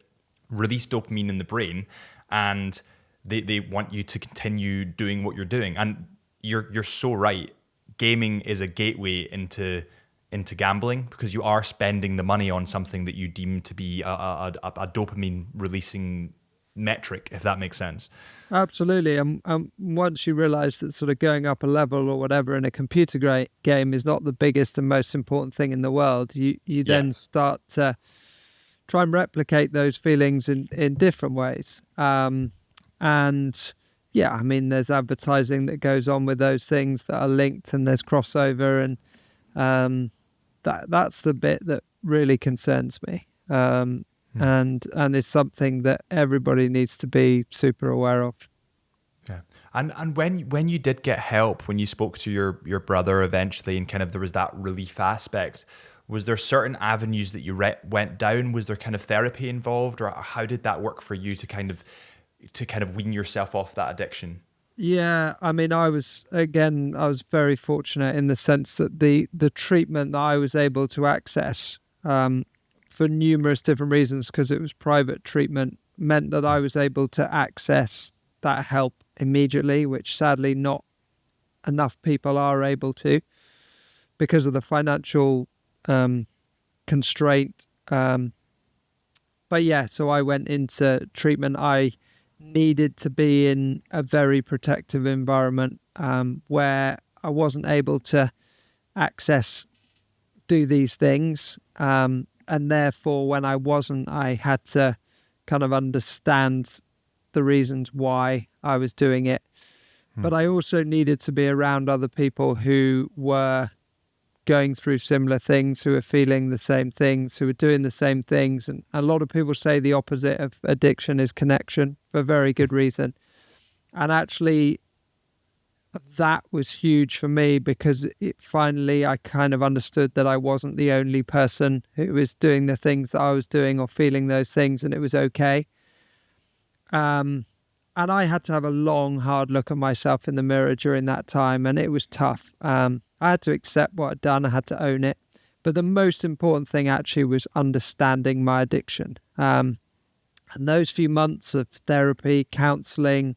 S1: release dopamine in the brain, and they want you to continue doing what you're doing. And you're so right. Gaming is a gateway into gambling, because you are spending the money on something that you deem to be a dopamine releasing metric, if that makes sense.
S2: Absolutely. Once you realize that sort of going up a level or whatever in a computer game is not the biggest and most important thing in the world, you then start to try and replicate those feelings in different ways. And yeah, I mean, there's advertising that goes on with those things that are linked, and there's crossover, and that's the bit that really concerns me. And it's something that everybody needs to be super aware of.
S1: Yeah. And when you did get help, when you spoke to your brother eventually, and kind of there was that relief aspect, was there certain avenues that you went down? Was there kind of therapy involved, or how did that work for you to kind of wean yourself off that addiction?
S2: Yeah, I mean, I was very fortunate in the sense that the treatment that I was able to access, for numerous different reasons, because it was private treatment, meant that I was able to access that help immediately, which sadly not enough people are able to because of the financial constraint. But yeah, so I went into treatment. I needed to be in a very protective environment where I wasn't able to do these things. And therefore, when I wasn't, I had to kind of understand the reasons why I was doing it. But I also needed to be around other people who were going through similar things, who were feeling the same things, who were doing the same things. And a lot of people say the opposite of addiction is connection, for very good reason. And actually, that was huge for me, because finally I kind of understood that I wasn't the only person who was doing the things that I was doing or feeling those things, and it was okay. And I had to have a long, hard look at myself in the mirror during that time, and it was tough. I had to accept what I'd done. I had to own it. But the most important thing actually was understanding my addiction. And those few months of therapy, counseling,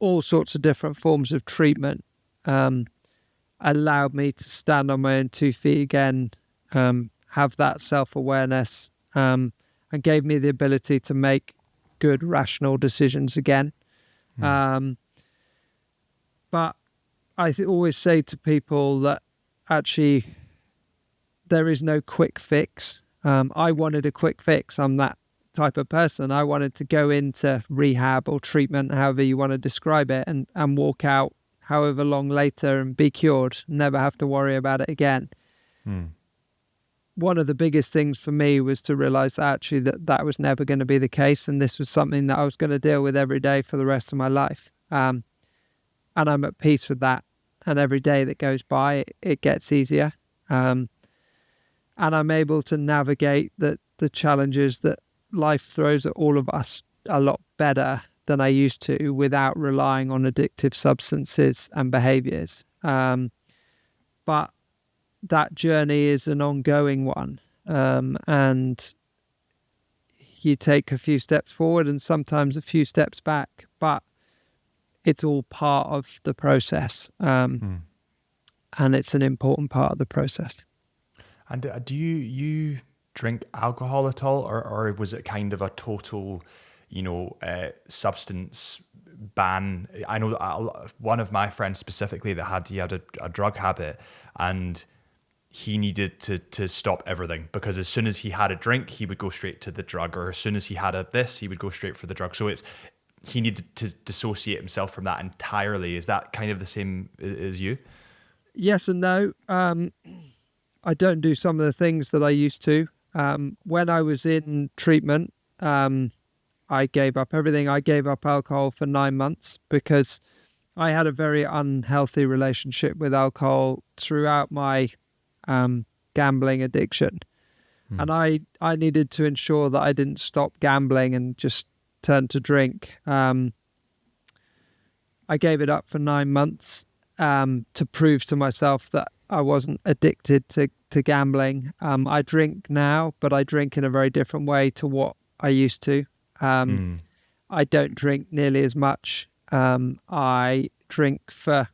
S2: all sorts of different forms of treatment allowed me to stand on my own 2 feet again, have that self-awareness, and gave me the ability to make good, rational decisions again. But I always say to people that actually there is no quick fix. I wanted a quick fix. I'm that type of person. I wanted to go into rehab or treatment, however you want to describe it, and walk out however long later and be cured, never have to worry about it again. One of the biggest things for me was to realize that actually that was never going to be the case, and this was something that I was going to deal with every day for the rest of my life. And I'm at peace with that. And every day that goes by, it gets easier. And I'm able to navigate the challenges that life throws at all of us a lot better than I used to, without relying on addictive substances and behaviors. But that journey is an ongoing one. And you take a few steps forward and sometimes a few steps back, but it's all part of the process. And it's an important part of the process.
S1: And do you drink alcohol at all, or was it kind of a total, substance ban? I know one of my friends specifically that he had a drug habit, and he needed to stop everything, because as soon as he had a drink, he would go straight to the drug, or as soon as he had this, he would go straight for the drug. So he needed to dissociate himself from that entirely. Is that kind of the same as you?
S2: Yes and no. I don't do some of the things that I used to. When I was in treatment, I gave up everything. I gave up alcohol for 9 months because I had a very unhealthy relationship with alcohol throughout my gambling addiction. And I needed to ensure that I didn't stop gambling and just turn to drink. I gave it up for 9 months to prove to myself that I wasn't addicted to gambling. I drink now, but I drink in a very different way to what I used to. I don't drink nearly as much. I drink for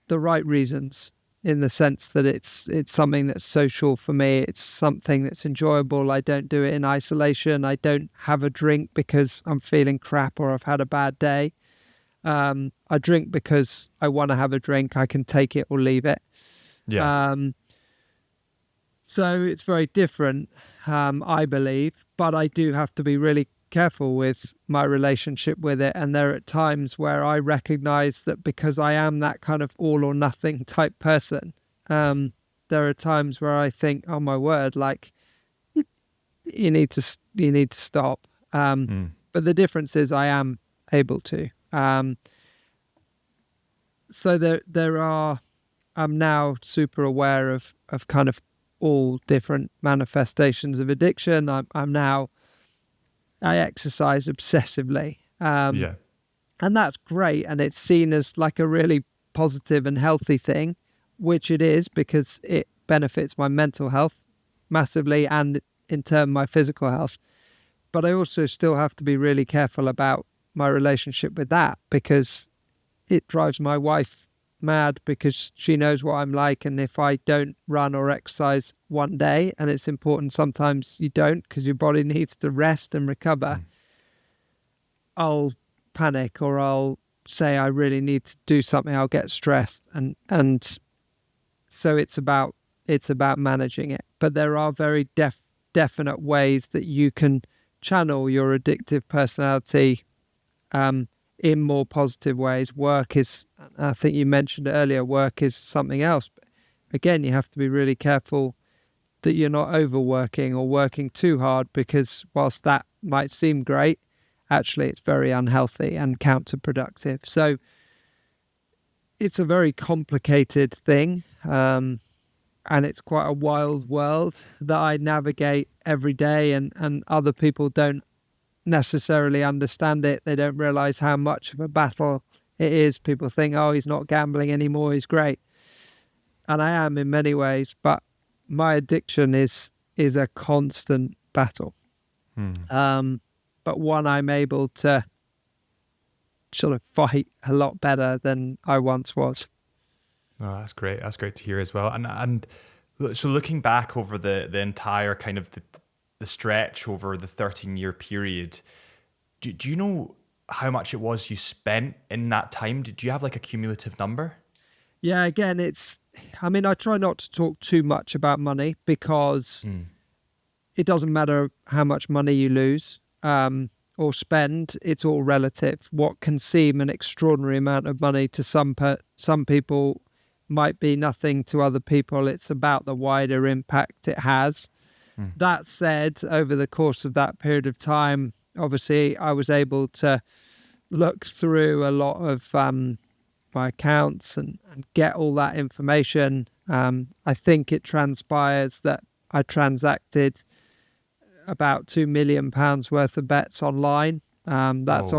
S2: the right reasons, in the sense that it's something that's social for me. It's something that's enjoyable. I don't do it in isolation. I don't have a drink because I'm feeling crap or I've had a bad day. I drink because I want to have a drink. I can take it or leave it.
S1: Yeah.
S2: So it's very different, I believe, but I do have to be really careful with my relationship with it. And there are times where I recognize that because I am that kind of all or nothing type person, there are times where I think, oh my word, like you need to stop. But the difference is I am able to. So I'm now super aware of kind of all different manifestations of addiction. I exercise obsessively.
S1: Yeah.
S2: And that's great. And it's seen as like a really positive and healthy thing, which it is, because it benefits my mental health massively and in turn my physical health. But I also still have to be really careful about my relationship with that, because it drives my wife mad, because she knows what I'm like. And if I don't run or exercise one day, and it's important sometimes you don't because your body needs to rest and recover, I'll panic, or I'll say I really need to do something. I'll get stressed. And so it's about managing it. But there are very definite ways that you can channel your addictive personality in more positive ways. Work is, I think you mentioned it earlier, work is something else. But again, you have to be really careful that you're not overworking or working too hard, because whilst that might seem great, actually it's very unhealthy and counterproductive. So it's a very complicated thing, and it's quite a wild world that I navigate every day, and other people don't necessarily understand it. They don't realize how much of a battle it is. People think, oh, he's not gambling anymore, he's great. And I am in many ways, but my addiction is a constant battle. But one I'm able to sort of fight a lot better than I once was.
S1: Oh, that's great. That's great to hear as well. And so looking back over the entire kind of the stretch over the 13-year period, do you know how much it was you spent in that time? Did you have like a cumulative number?
S2: Yeah, again, I try not to talk too much about money, because it doesn't matter how much money you lose or spend. It's all relative. What can seem an extraordinary amount of money to some people might be nothing to other people. It's about the wider impact it has. That said, over the course of that period of time, obviously I was able to look through a lot of my accounts and get all that information. I think it transpires that I transacted about £2 million worth of bets online. That's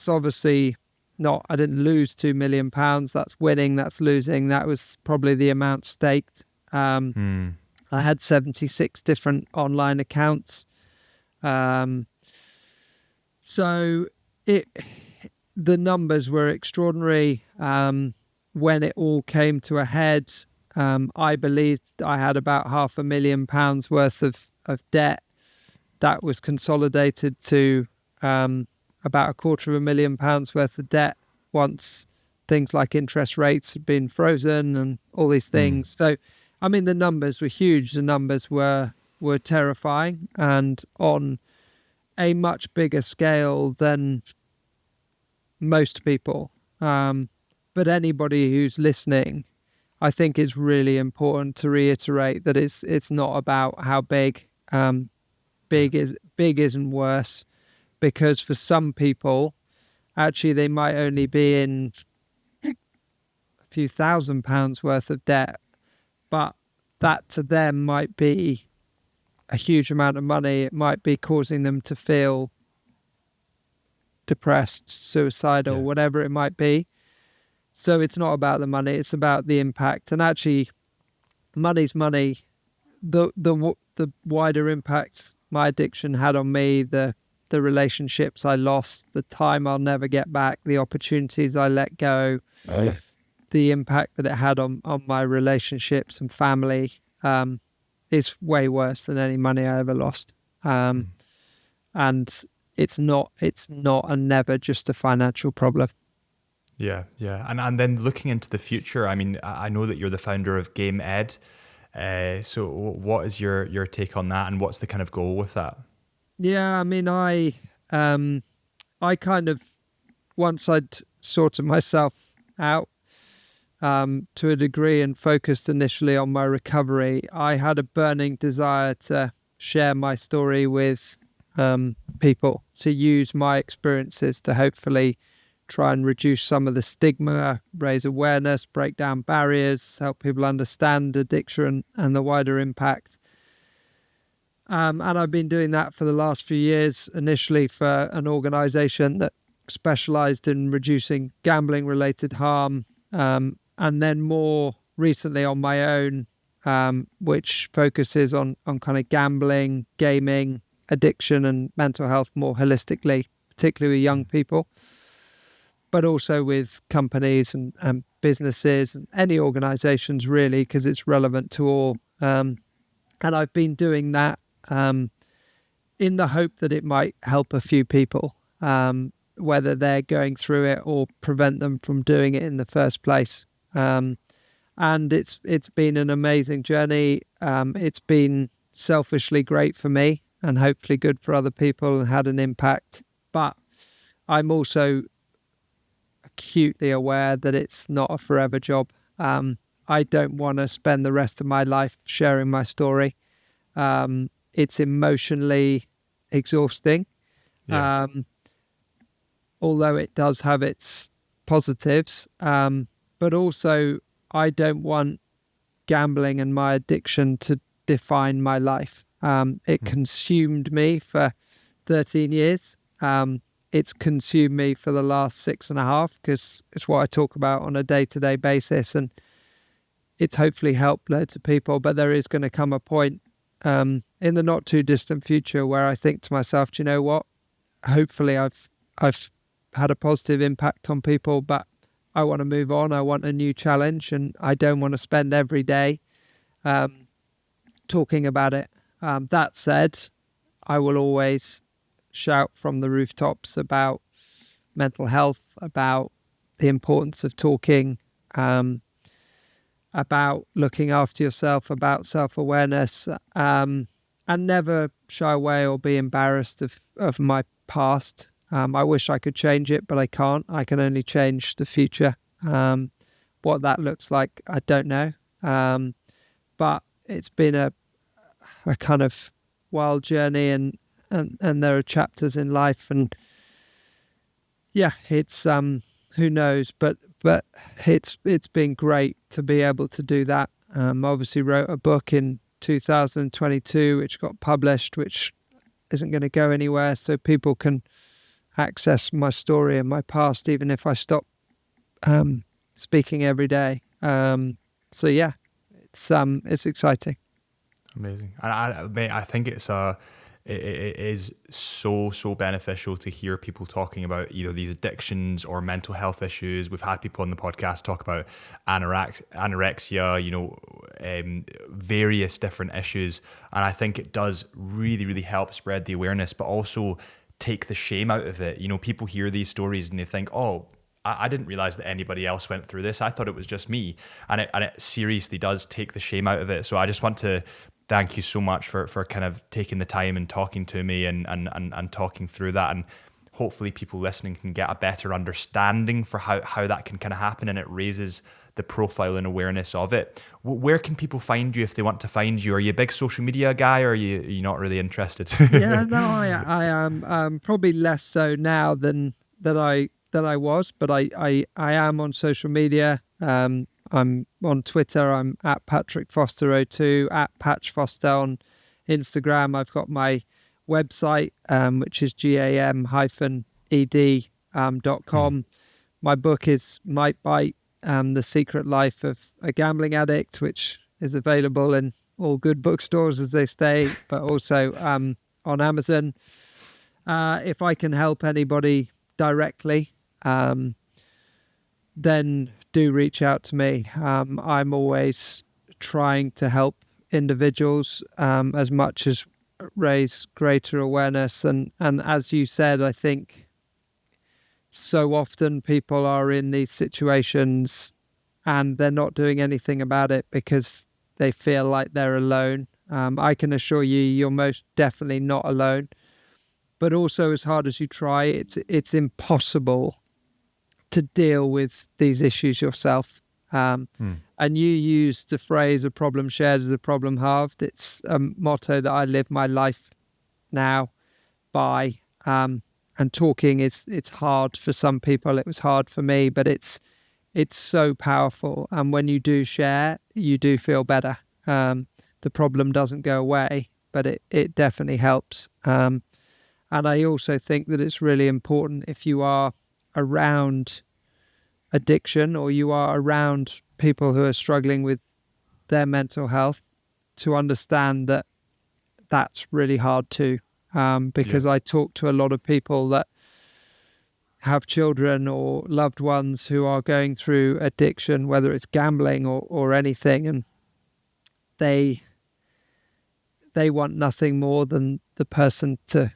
S2: obviously not, I didn't lose £2 million. That's winning, that's losing. That was probably the amount staked. I had 76 different online accounts. So the numbers were extraordinary. When it all came to a head, I believed I had about £500,000 worth of debt that was consolidated to about £250,000 worth of debt once things like interest rates had been frozen and all these things. So the numbers were huge. The numbers were terrifying, and on a much bigger scale than most people. But anybody who's listening, I think it's really important to reiterate that it's not about how big. Big isn't worse, because for some people, actually, they might only be in a few £1,000s worth of debt, but that to them might be a huge amount of money. It might be causing them to feel depressed, suicidal, whatever it might be. So it's not about the money, it's about the impact. And actually, money's money. The wider impacts my addiction had on me, the relationships I lost, the time I'll never get back, the opportunities I let go, the impact that it had on my relationships and family is way worse than any money I ever lost. And it's not and never just a financial problem.
S1: Yeah. And then looking into the future, I mean, I know that you're the founder of Game Ed. So what is your take on that, and what's the kind of goal with that?
S2: Yeah, I mean, I kind of, once I'd sorted myself out to a degree and focused initially on my recovery, I had a burning desire to share my story with people, to use my experiences to hopefully try and reduce some of the stigma, raise awareness, break down barriers, help people understand addiction and the wider impact. And I've been doing that for the last few years, initially for an organization that specialized in reducing gambling-related harm, and then more recently on my own, which focuses on kind of gambling, gaming, addiction and mental health more holistically, particularly with young people, but also with companies and businesses and any organizations really, because it's relevant to all. And I've been doing that in the hope that it might help a few people, whether they're going through it or prevent them from doing it in the first place. And it's been an amazing journey. It's been selfishly great for me and hopefully good for other people and had an impact. But I'm also acutely aware that it's not a forever job. I don't want to spend the rest of my life sharing my story. It's emotionally exhausting.
S1: Yeah.
S2: Although it does have its positives. But also I don't want gambling and my addiction to define my life. It consumed me for 13 years. It's consumed me for the last 6.5, because it's what I talk about on a day-to-day basis, and it's hopefully helped loads of people. But there is going to come a point in the not too distant future where I think to myself, do you know what? Hopefully I've had a positive impact on people, but I want to move on. I want a new challenge, and I don't want to spend every day talking about it. That said, I will always shout from the rooftops about mental health, about the importance of talking, about looking after yourself, about self-awareness, and never shy away or be embarrassed of my past. I wish I could change it, but I can't. I can only change the future. What that looks like, I don't know. But it's been a kind of wild journey, and there are chapters in life, and yeah, it's who knows, but it's been great to be able to do that. Obviously wrote a book in 2022 which got published, which isn't going to go anywhere, so people can access my story and my past even if I stop speaking every day. So yeah, it's exciting.
S1: Amazing. And mate, I think it is so beneficial to hear people talking about either these addictions or mental health issues. We've had people on the podcast talk about anorexia, various different issues. And I think it does really help spread the awareness, but also take the shame out of it. People hear these stories and they think, oh, I didn't realize that anybody else went through this. I thought it was just me. And it seriously does take the shame out of it. So I just want to thank you so much for kind of taking the time and talking to me and talking through that. And hopefully people listening can get a better understanding for how that can kind of happen, and it raises the profile and awareness of it. Where can people find you if they want to find you? Are you a big social media guy, or are you not really interested?
S2: Yeah, no, I am probably less so now than I was, but I am on social media. I'm on Twitter. I'm at Patrick Foster02, at Patch Foster on Instagram. I've got my website, which is gam-ed.com. My book is Might Bite, The Secret Life of a Gambling Addict, which is available in all good bookstores, as they say, but also on Amazon. If I can help anybody directly, then do reach out to me. I'm always trying to help individuals as much as raise greater awareness. And as you said, I think so often people are in these situations and they're not doing anything about it because they feel like they're alone. I can assure you, you're most definitely not alone. But also, as hard as you try, it's impossible to deal with these issues yourself. And you used the phrase, a problem shared is a problem halved. It's a motto that I live my life now by. And talking it's hard for some people. It was hard for me, but it's so powerful. And when you do share, you do feel better. The problem doesn't go away, but it definitely helps. And I also think that it's really important, if you are around addiction or you are around people who are struggling with their mental health, to understand that that's really hard too. Because I talk to a lot of people that have children or loved ones who are going through addiction, whether it's gambling or anything, and they want nothing more than the person to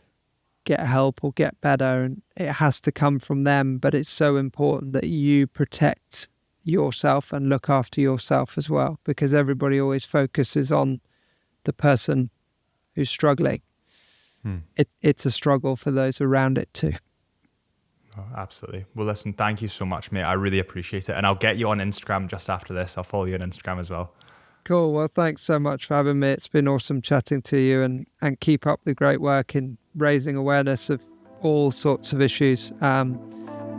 S2: get help or get better, and it has to come from them. But it's so important that you protect yourself and look after yourself as well, because everybody always focuses on the person who's struggling. It's a struggle for those around it too.
S1: Oh, absolutely. Well, listen, thank you so much, mate. I really appreciate it. And I'll get you on Instagram just after this. I'll follow you on Instagram as well.
S2: Cool. Well, thanks so much for having me. It's been awesome chatting to you, and keep up the great work in raising awareness of all sorts of issues.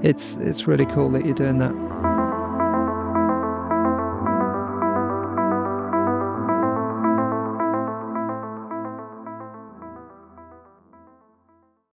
S2: It's really cool that you're doing that.